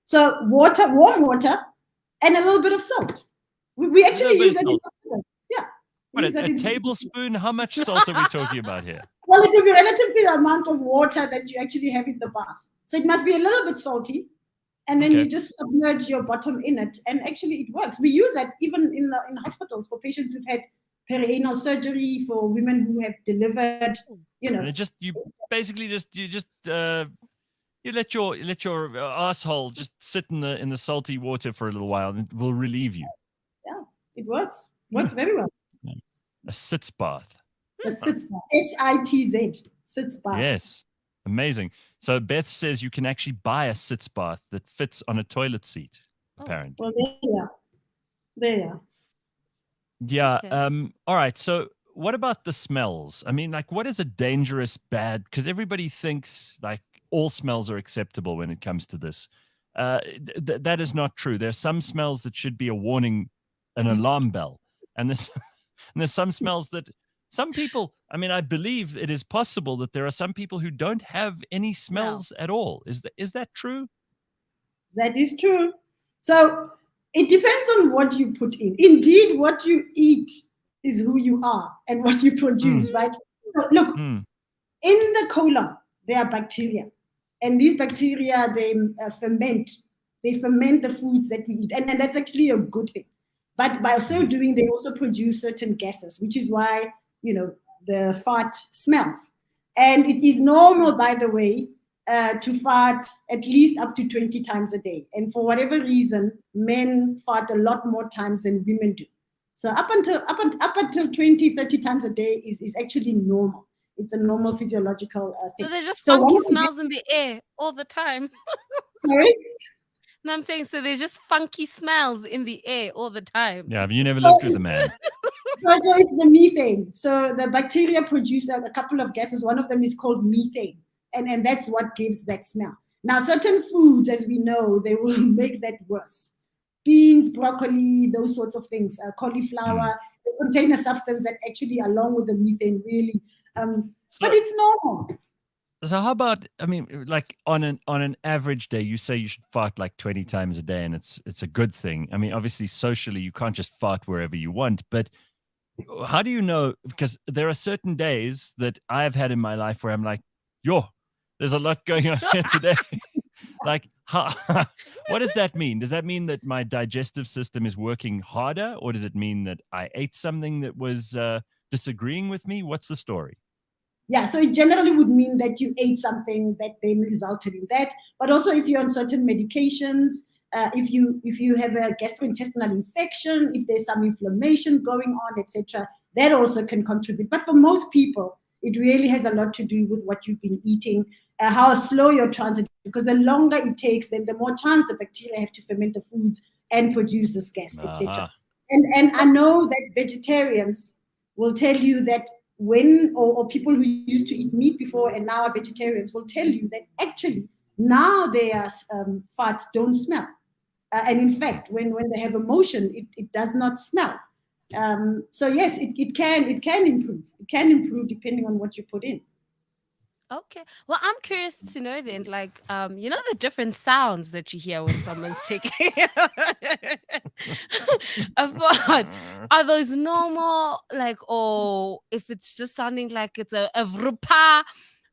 So warm water, and a little bit of salt. We actually use it in hospital. Yeah. What, a tablespoon? How much salt are we talking about here? Well, it will be relative to the amount of water that you actually have in the bath. So it must be a little bit salty, and then you just submerge your bottom in it, and actually it works. We use that even in hospitals for patients who've had perianal surgery, for women who have delivered. And you let your asshole just sit in the salty water for a little while, and it will relieve you. Yeah, it works. Works very well. A sitz bath. A sitz bath. SITZ. Sitz bath. Yes. Amazing. So Beth says you can actually buy a sitz bath that fits on a toilet seat, apparently. Well, there you are. Yeah. Okay. All right. So what about the smells? I mean, what is a dangerous bad? Because everybody thinks all smells are acceptable when it comes to this. That is not true. There are some smells that should be a warning, an alarm bell. And there's some smells that some people, I believe it is possible that there are some people who don't have any smells at all. Is that true? That is true. So it depends on what you put in. Indeed, what you eat is who you are and what you produce, right? So look, in the colon, there are bacteria. And these bacteria, they ferment. They ferment the foods that we eat. And that's actually a good thing. But by so doing, they also produce certain gases, which is why, the fart smells. And it is normal, by the way, to fart at least up to 20 times a day. And for whatever reason, men fart a lot more times than women do. So up until 20, 30 times a day is actually normal. It's a normal physiological thing. So there's just funky smells in the air all the time. Sorry? No, I'm saying, so there's just funky smells in the air all the time. Yeah, but you never lived with a man. So it's the methane. So the bacteria produce a couple of gases. One of them is called methane. And that's what gives that smell. Now, certain foods, as we know, they will make that worse. Beans, broccoli, those sorts of things, cauliflower, they contain a substance that actually, along with the methane, really, but it's normal. So how about, on an average day, you say you should fart 20 times a day, and it's a good thing. Obviously, socially, you can't just fart wherever you want, but how do you know? Because there are certain days that I've had in my life where I'm like, there's a lot going on here today. What does that mean? Does that mean that my digestive system is working harder, or does it mean that I ate something that was disagreeing with me? What's the story? Yeah, so it generally would mean that you ate something that then resulted in that. But also, if you're on certain medications, if you have a gastrointestinal infection, if there's some inflammation going on, etc., that also can contribute. But for most people, it really has a lot to do with what you've been eating, how slow your transit, because the longer it takes, then the more chance the bacteria have to ferment the foods and produce this gas, etc. And I know that vegetarians will tell you that or people who used to eat meat before and now are vegetarians will tell you that actually now their farts don't smell. And in fact, when they have emotion, it does not smell. So yes, it can improve. It can improve depending on what you put in. Okay. Well, I'm curious to know then, like, the different sounds that you hear when someone's taking a fart. Are those normal? Like, or if it's just sounding like it's a vrupa,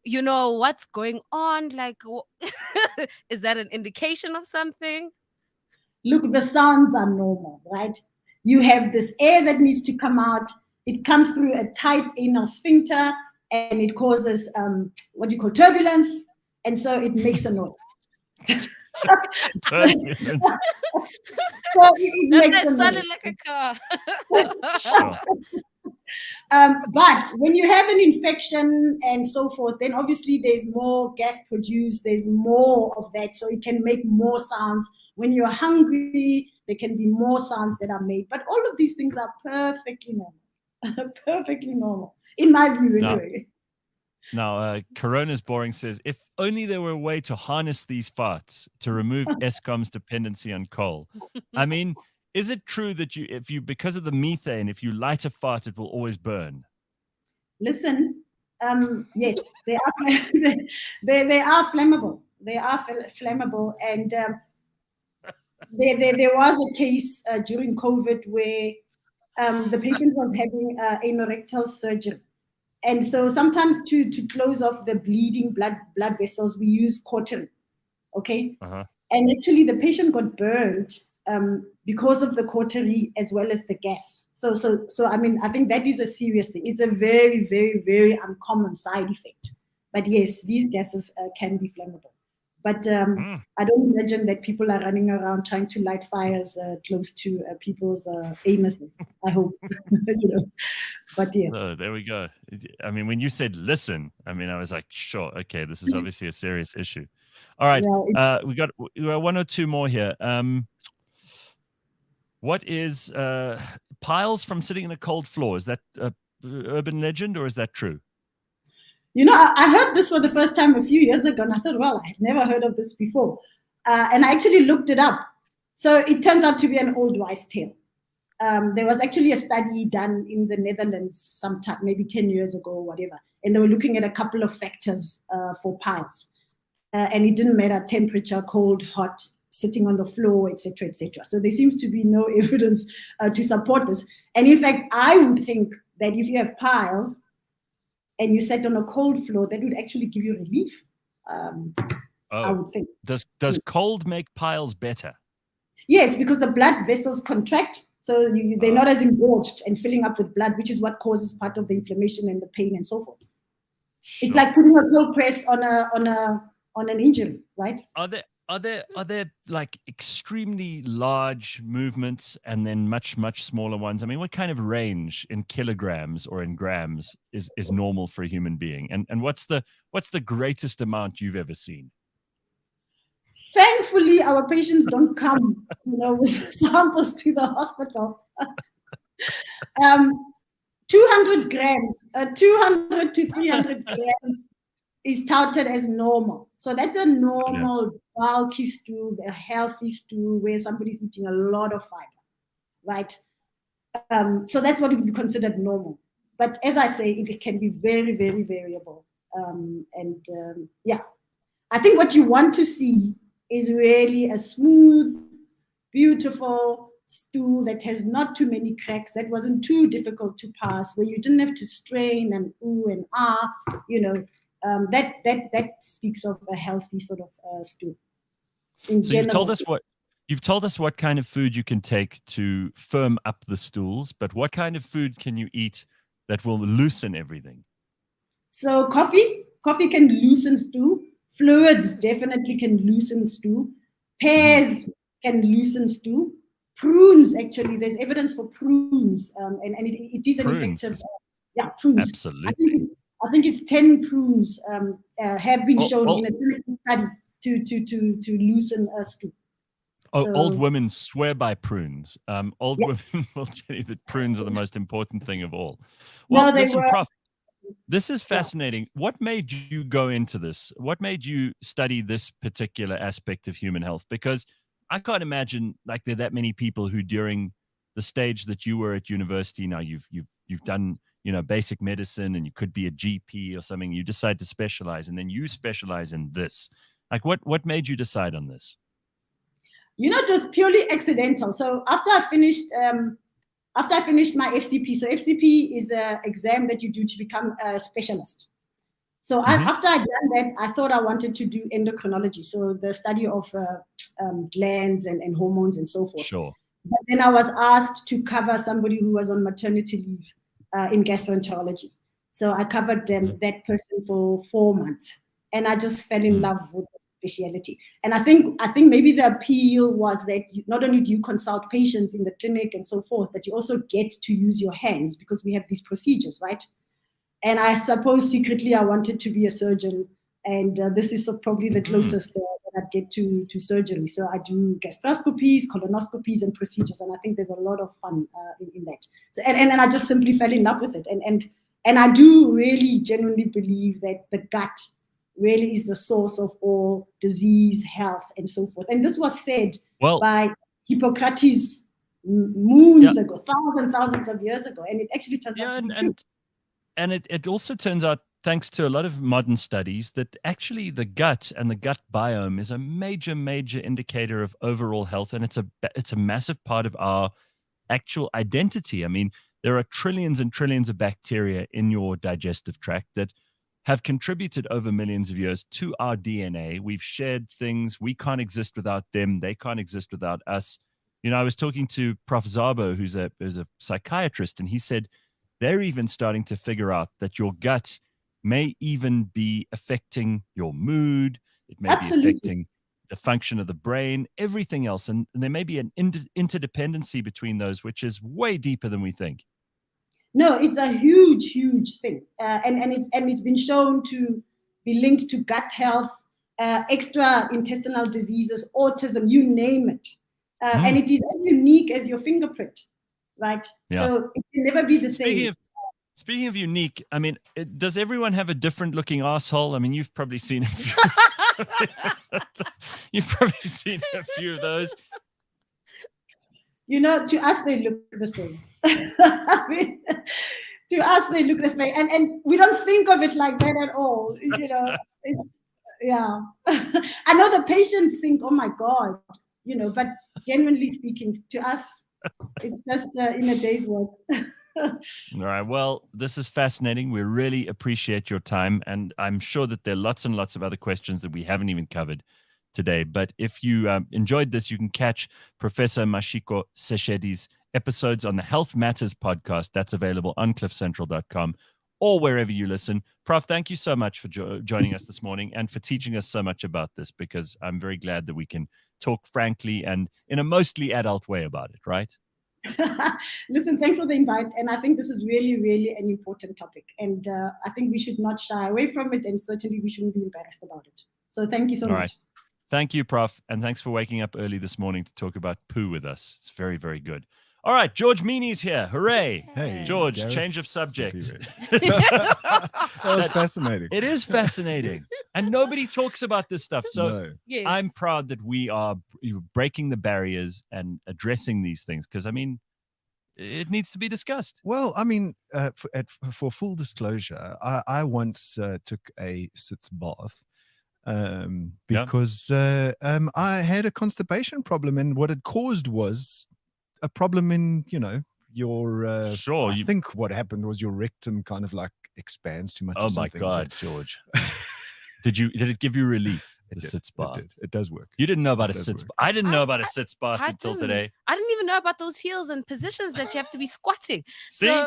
what's going on? Like, is that an indication of something? Look, the sounds are normal, right? You have this air that needs to come out. It comes through a tight anal sphincter, and it causes what you call turbulence, and so it makes a noise. Turbulence. So it makes a sounded noise. like a car. Sure. But when you have an infection and so forth, then obviously there's more gas produced, there's more of that, so it can make more sounds. When you're hungry, there can be more sounds that are made. But all of these things are perfectly normal. Perfectly normal, in my view, anyway. Now, Corona's Boring says, if only there were a way to harness these farts to remove Eskom's dependency on coal. I mean, is it true that because of the methane, if you light a fart, it will always burn? Listen, yes, they are they are flammable. They are flammable, and there was a case during COVID where the patient was having anorectal surgery. And so sometimes to close off the bleeding blood vessels, we use cotton, okay? Uh-huh. And actually the patient got burned because of the cautery as well as the gas. So I mean, I think that is a serious thing. It's a very, very, very uncommon side effect. But yes, these gases can be flammable. But I don't imagine that people are running around trying to light fires close to people's anuses. I hope, But yeah. Oh, there we go. I mean, when you said listen, I mean, I was like, sure, okay, this is obviously a serious issue. All right, we got one or two more here. What is piles from sitting in a cold floor? Is that urban legend or is that true? I heard this for the first time a few years ago, and I thought, well, I had never heard of this before. And I actually looked it up. So it turns out to be an old wives' tale. There was actually a study done in the Netherlands sometime, maybe 10 years ago or whatever, and they were looking at a couple of factors for piles. And it didn't matter, temperature, cold, hot, sitting on the floor, etc., etc. So there seems to be no evidence to support this. And in fact, I would think that if you have piles and you sat on a cold floor, that would actually give you relief. I would think. Does cold make piles better? Yes, because the blood vessels contract, so they're not as engorged and filling up with blood, which is what causes part of the inflammation and the pain and so forth. Sure. It's like putting a cold press on an injury, right? Are there like extremely large movements and then much smaller ones? I mean, what kind of range in kilograms or in grams is normal for a human being? And what's the greatest amount you've ever seen? Thankfully, our patients don't come, with samples to the hospital. 200 grams, 200 to 300 grams is touted as normal. So that's a normal bulky stool, a healthy stool where somebody's eating a lot of fiber, right? So that's what would be considered normal. But as I say, it can be very, very variable. I think what you want to see is really a smooth, beautiful stool that has not too many cracks, that wasn't too difficult to pass, where you didn't have to strain and ooh and ah, that speaks of a healthy sort of stool. So you've told us what kind of food you can take to firm up the stools, but what kind of food can you eat that will loosen everything? So coffee can loosen stool. Fluids definitely can loosen stool. Pears can loosen stool. Prunes, actually, there's evidence for prunes, and it is an effective. Prunes. Absolutely. I think it's 10 prunes have been shown in a clinical study to loosen a stool. Old women swear by prunes. Old women will tell you that prunes are the most important thing of all. Well, listen, Prof, this is fascinating. What made you go into this? What made you study this particular aspect of human health? Because I can't imagine like there are that many people who during the stage that you were at university, now you've done basic medicine, and you could be a GP or something. You decide to specialize, and then you specialize in this. Like, what made you decide on this? It was purely accidental. So after I finished my FCP, so FCP is an exam that you do to become a specialist. So after I'd done that, I thought I wanted to do endocrinology, so the study of glands and hormones and so forth. Sure. But then I was asked to cover somebody who was on maternity leave in gastroenterology. So I covered that person for 4 months, and I just fell in love with the specialty. And I think maybe the appeal was that not only do you consult patients in the clinic and so forth, but you also get to use your hands because we have these procedures, right? And I suppose secretly I wanted to be a surgeon, and this is probably the closest that I'd get to surgery. So I do gastroscopies, colonoscopies, and procedures, and I think there's a lot of fun in that. So and I just simply fell in love with it, and I do really genuinely believe that the gut really is the source of all disease, health, and so forth. And this was said by Hippocrates moons ago, thousands of years ago, and it actually turns out to be true. And it also turns out, thanks to a lot of modern studies, that actually the gut and the gut biome is a major indicator of overall health, and it's a massive part of our actual identity. I mean, there are trillions and trillions of bacteria in your digestive tract that have contributed over millions of years to our DNA. We've shared things. We can't exist without them. They can't exist without us. I was talking to Prof Zabo, who's a psychiatrist, and he said they're even starting to figure out that your gut may even be affecting your mood. It may be affecting the function of the brain, everything else. And there may be an interdependency between those, which is way deeper than we think. No, it's a huge thing. And it's been shown to be linked to gut health, extra intestinal diseases, autism, you name it. And it is as unique as your fingerprint. Right. Yeah. So it can never be the same. Speaking of unique, I mean, does everyone have a different looking asshole? I mean, you've probably seen a few. You've probably seen a few of those. To us, they look the same. I mean, to us, they look the same. And we don't think of it like that at all. Yeah. I know the patients think, oh my God, but genuinely speaking, to us, it's just in a day's work. All right. Well, this is fascinating. We really appreciate your time. And I'm sure that there are lots and lots of other questions that we haven't even covered today. But if you enjoyed this, you can catch Professor Mashiko Setshedi's episodes on the Health Matters podcast. That's available on cliffcentral.com or wherever you listen. Prof, thank you so much for joining us this morning and for teaching us so much about this, because I'm very glad that we can talk frankly and in a mostly adult way about it, right? Listen, thanks for the invite. And I think this is really, really an important topic. And I think we should not shy away from it. And certainly we shouldn't be embarrassed about it. So thank you so much. Right. Thank you, Prof. And thanks for waking up early this morning to talk about poo with us. It's very, very good. All right, George Mienie's here. Hooray. Hey, George, Gareth, change of subject. That was fascinating. It is fascinating. And nobody talks about this stuff. So Yes. I'm proud that we are breaking the barriers and addressing these things, because, I mean, it needs to be discussed. Well, I mean, for full disclosure, I once took a sitz bath because I had a constipation problem, and what it caused was a problem in, your sure. I think what happened was your rectum kind of like expands too much. Oh my God, George. Did it give you relief? The sitz bath. It does work. You didn't know about a sitz bath. I didn't know about a sitz bath until today. I didn't even know about those heels and positions that you have to be squatting. See?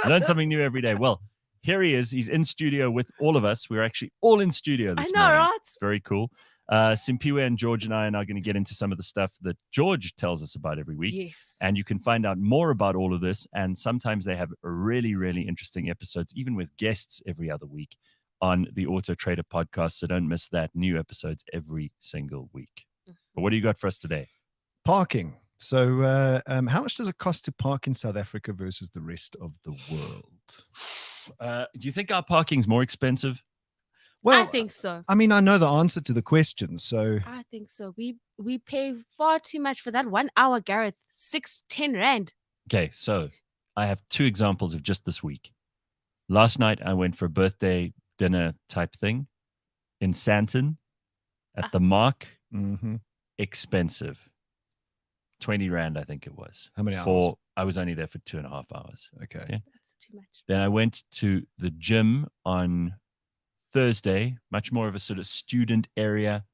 Learn something new every day. Well, here he is. He's in studio with all of us. We're actually all in studio this morning. Right? It's very cool. Simphiwe and George and I are now going to get into some of the stuff that George tells us about every week. Yes. And you can find out more about all of this. And sometimes they have really, really interesting episodes, even with guests every other week on the Auto Trader podcast. So don't miss that. New episodes every single week. But what do you got for us today? Parking. So how much does it cost to park in South Africa versus the rest of the world? Do you think our parking's more expensive? Well, I think so. I mean, I know the answer to the question, so I think so. We pay far too much for that 1 hour, Gareth. 6-10 rand. Okay, so I have 2 examples of just this week. Last night, I went for a birthday dinner type thing in Sandton at the Mark. Mm-hmm. Expensive. 20 Rand, I think it was. How many hours? I was only there for 2.5 hours. Okay. That's too much. Then I went to the gym on Thursday, much more of a sort of student area.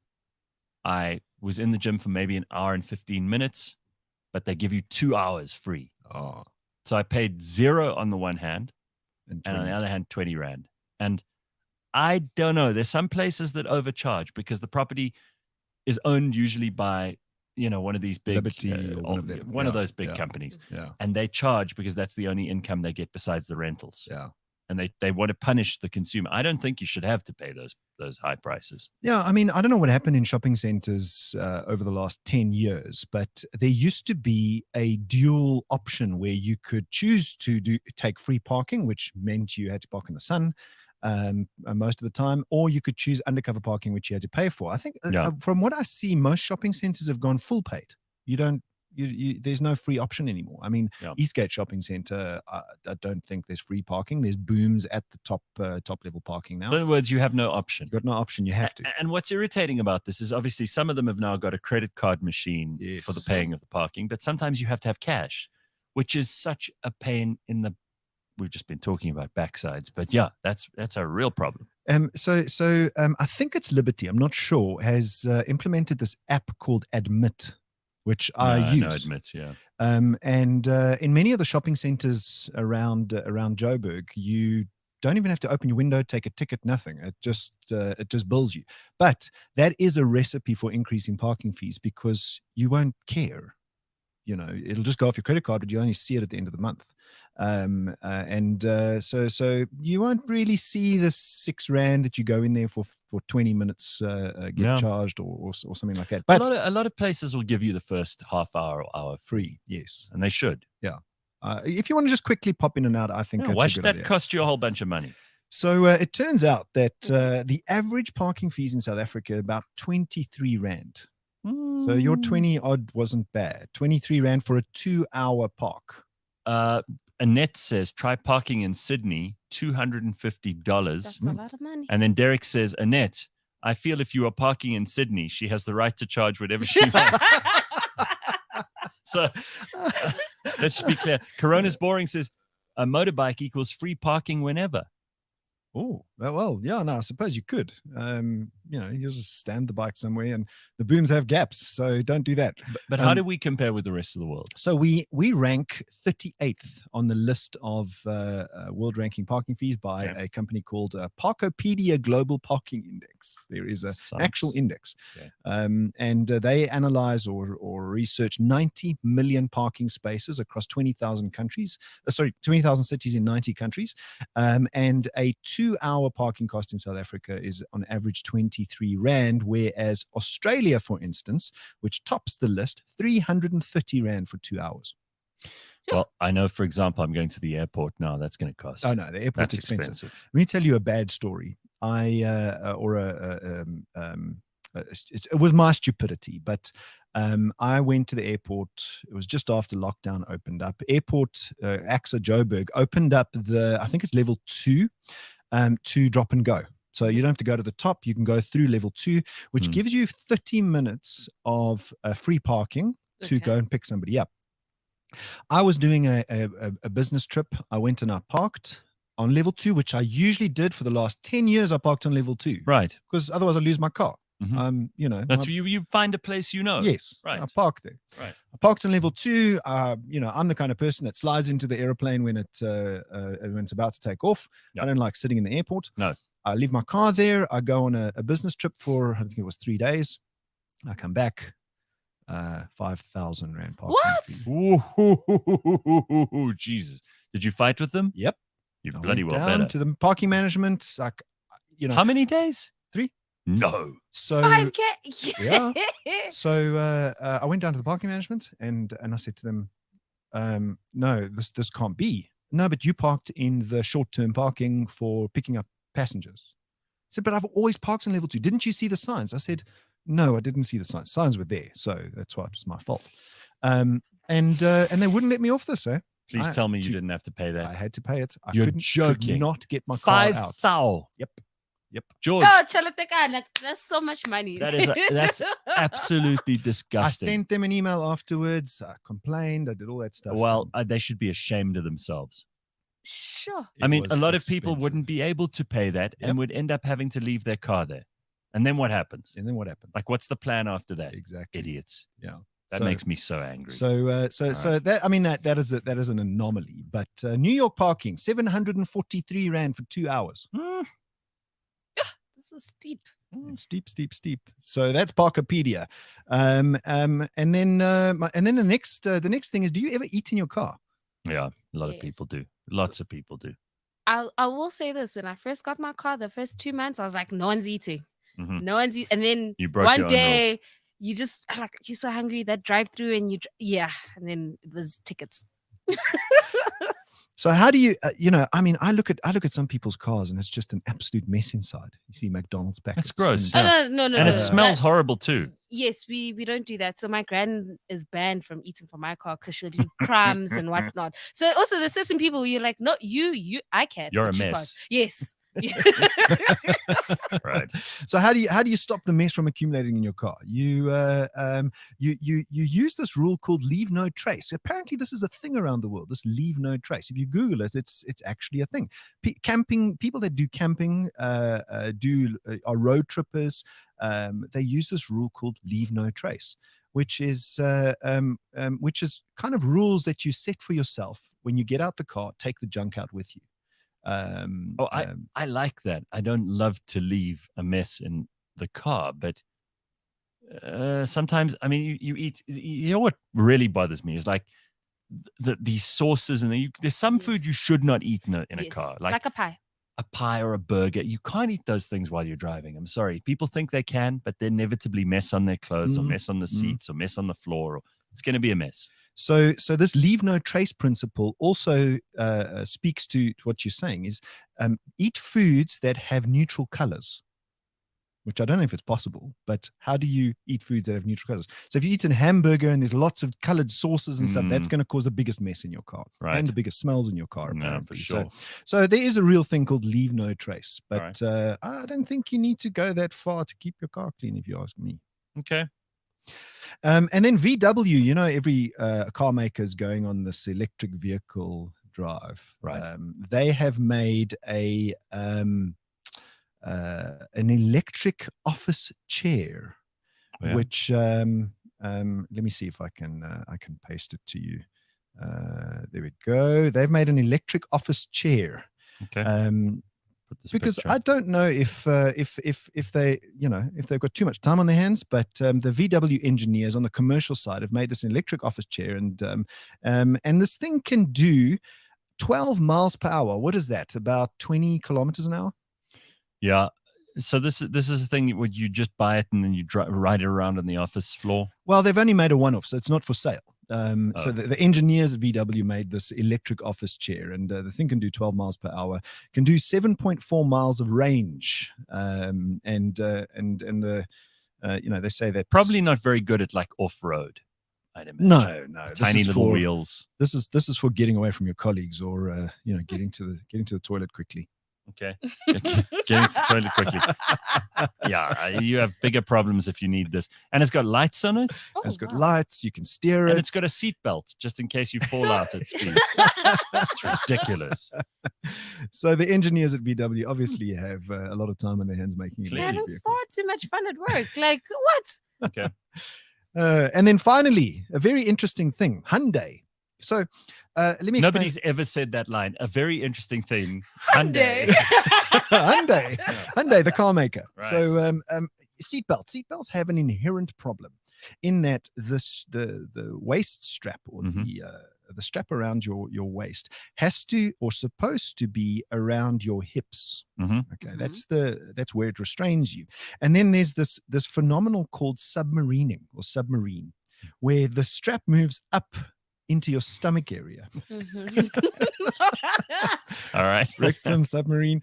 I was in the gym for maybe an hour and 15 minutes, but they give you 2 hours free. Oh. So I paid 0 on the one hand, And and on the other hand, 20 Rand. And I don't know. There's some places that overcharge because the property is owned usually by, one of these big, Liberty or one of those big companies. Yeah. And they charge because that's the only income they get besides the rentals. Yeah. And they want to punish the consumer. I don't think you should have to pay those high prices. Yeah, I mean, I don't know what happened in shopping centers over the last 10 years, but there used to be a dual option where you could choose to take free parking, which meant you had to park in the sun most of the time, or you could choose undercover parking, which you had to pay for. I think from what I see, most shopping centers have gone full paid. There's no free option anymore. I mean, Eastgate Shopping Center, I don't think there's free parking. There's booms at the top level parking now. In other words, you have no option. You've got no option. You have to. And what's irritating about this is obviously some of them have now got a credit card machine for the paying of the parking, but sometimes you have to have cash, which is such a pain in the. We've just been talking about backsides, but yeah, that's a real problem. So I think it's Liberty, I'm not sure, has implemented this app called Admit, which I use. No, Admit, yeah. And in many of the shopping centers around Joburg, you don't even have to open your window, take a ticket, nothing. It just bills you. But that is a recipe for increasing parking fees because you won't care. It'll just go off your credit card, but you only see it at the end of the month. So you won't really see the 6 Rand that you go in there for 20 minutes get charged or something like that. But a lot of places will give you the first half hour or hour free. Yes. And they should. Yeah. If you want to just quickly pop in and out, I think that's a good idea. Why should that cost you a whole bunch of money? So it turns out that the average parking fees in South Africa are about 23 Rand. So your 20 odd wasn't bad. 23 Rand for a 2-hour park. Annette says, try parking in Sydney, $250. That's a lot of money. And then Derek says, Annette, I feel if you are parking in Sydney, she has the right to charge whatever she wants. So let's be clear. Corona's Boring says, a motorbike equals free parking whenever. Oh, well, yeah, no, I suppose you could. You just stand the bike somewhere and the booms have gaps, so don't do that. But how do we compare with the rest of the world? So we rank 38th on the list of world ranking parking fees by a company called Parkopedia Global Parking Index. There is an actual index. And they analyze or research 90 million parking spaces across 20,000 countries. 20,000 cities in 90 countries. And a 2-hour parking cost in South Africa is on average 23 Rand, whereas Australia, for instance, which tops the list, 330 Rand for 2 hours. Well, I know, for example, I'm going to the airport now. That's going to cost. Oh, no, the airport's expensive. Let me tell you a bad story. It was my stupidity, but I went to the airport. It was just after lockdown opened up. Airport, AXA Joburg, opened up I think it's level 2 to drop and go. So you don't have to go to the top. You can go through level 2, which gives you 30 minutes of free parking to go and pick somebody up. I was doing a business trip. I went and I parked on level 2, which I usually did for the last 10 years. I parked on level 2. Right. Because otherwise I lose my car. That's you find a place Yes, right. I parked there. Right. I parked on level 2. I'm the kind of person that slides into the airplane when it's about to take off. Yep. I don't like sitting in the airport. No. I leave my car there. I go on a business trip for, I think it was 3 days. I come back, 5,000 Rand parking fee. Ooh, Jesus. Did you fight with them? Yep. You bloody well down better. to the parking management. How many days? 3. No. So 5K. Yeah. So I went down to the parking management and I said to them, no, this can't be. No, but you parked in the short-term parking for picking up passengers. I said, but I've always parked on level 2. Didn't you see the signs? I said, no, I didn't see the signs. Signs were there, so that's why it was my fault. And they wouldn't let me off this, eh? Please tell me you didn't have to pay that. I had to pay it. You're could joking. not get my car out. 5,000. Yep. George. Oh, that's so much money. That's absolutely disgusting. I sent them an email afterwards. I complained. I did all that stuff. Well, they should be ashamed of themselves. Sure. I mean, a lot of people wouldn't be able to pay that and would end up having to leave their car there. And then what happens? Like, what's the plan after that? Exactly. Idiots. Yeah. That makes me so angry. So that, I mean, that is an anomaly. But New York parking, 743 Rand for 2 hours. This is steep. Steep. So that's Parkopedia. And then the next thing is, do you ever eat in your car? Yeah, a lot of people do. Lots of people do. I will say this: when I first got my car, the first 2 months, I was like, no one's eating. Mm-hmm. No one's eating. And then one day, you just like, you're so hungry, that drive through, and and then it was tickets. So how do you, I mean, I look at some people's cars and it's just an absolute mess inside. You see McDonald's packets. That's gross. No. And it smells horrible too. Yes, we don't do that. So my gran is banned from eating from my car because she'll leave crumbs and whatnot. So also there's certain people where you're like, no, I can't. You're a mess. Yes. Right. So how do you stop the mess from accumulating in your car? You use this rule called leave no trace. Apparently this is a thing around the world, this leave no trace. If you Google it, it's actually a thing. People that do camping are road trippers. They use this rule called leave no trace, which is kind of rules that you set for yourself. When you get out the car, take the junk out with you. I like that. I don't love to leave a mess in the car, but sometimes, I mean, you eat. You know what really bothers me is like these sauces, and there's some food you should not eat in a car, like a pie or a burger. You can't eat those things while you're driving. I'm sorry, people think they can, but they inevitably mess on their clothes or mess on the seats or mess on the floor. It's going to be a mess. So this leave no trace principle also speaks to what you're saying is eat foods that have neutral colors, which I don't know if it's possible, but how do you eat foods that have neutral colors? So if you eat a hamburger and there's lots of colored sauces and stuff, that's going to cause the biggest mess in your car, right, and the biggest smells in your car. No, for sure. So there is a real thing called leave no trace, but I don't think you need to go that far to keep your car clean, if you ask me. Okay. And then VW, every car maker is going on this electric vehicle drive. Right. They have made an electric office chair, which let me see if I can paste it to you. There we go. They've made an electric office chair. Okay. Because I don't know if they, if they've got too much time on their hands, but the VW engineers on the commercial side have made this an electric office chair, and this thing can do 12 miles per hour. What is that? About 20 kilometers an hour? Yeah. So this is a thing where you just buy it and then you ride it around on the office floor? Well, they've only made a one-off, so it's not for sale. So the engineers at VW made this electric office chair, and the thing can do 12 miles per hour, can do 7.4 miles of range, and the they say that probably not very good at like off-road. I'd imagine. No, tiny little wheels. This is for getting away from your colleagues, or getting to the toilet quickly. Okay. Getting to the toilet quickly. Yeah, you have bigger problems if you need this. And it's got lights on it. It's got lights. You can steer it. And it's got a seat belt just in case you fall out at speed. It's ridiculous. So the engineers at VW obviously have a lot of time on their hands making electric vehicles. They're far too much fun at work. Like, what? Okay. And then finally, a very interesting thing, Hyundai. So let me explain. Nobody's ever said that line. A very interesting thing. Hyundai. Hyundai, the car maker. Right. So seatbelts have an inherent problem in that the waist strap, or the strap around your waist, has to, or supposed to be, around your hips. Okay, that's where it restrains you. And then there's this phenomenon called submarine, where the strap moves up into your stomach area. All right. Rectum, submarine.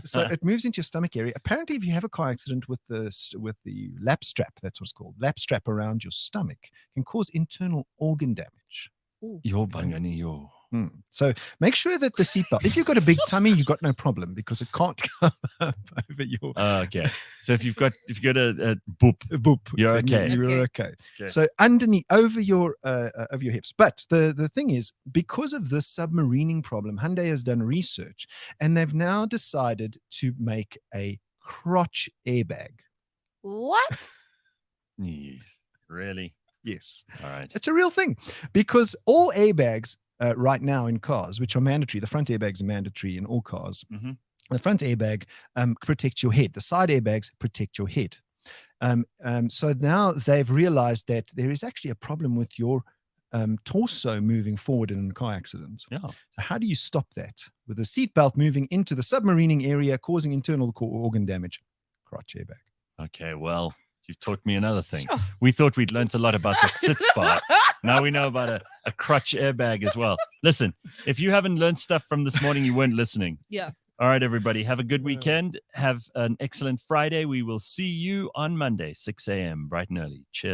So it moves into your stomach area. Apparently, if you have a car accident with the lap strap, that's what it's called, lap strap around your stomach, can cause internal organ damage. Your bangani, your. So make sure that the seatbelt, if you've got a big tummy, you've got no problem because it can't come up over your. Okay. So if you've got a boop, you're okay. You're okay. So underneath, over your hips. But the thing is, because of this submarining problem, Hyundai has done research and they've now decided to make a crotch airbag. What? Really? Yes. All right. It's a real thing because all airbags right now in cars, which are mandatory, the front airbags are mandatory in all cars. Mm-hmm. The front airbag protects your head. The side airbags protect your head. So now they've realized that there is actually a problem with your torso moving forward in a car accident. Yeah. So how do you stop that? With the seatbelt moving into the submarining area, causing internal organ damage. Crotch airbag. Okay, well, you've taught me another thing. Sure. We thought we'd learnt a lot about the sit spot. Now we know about a crotch airbag as well. Listen, if you haven't learned stuff from this morning, you weren't listening. Yeah. All right, everybody. Have a good weekend. Have an excellent Friday. We will see you on Monday, 6 a.m. bright and early. Cheers.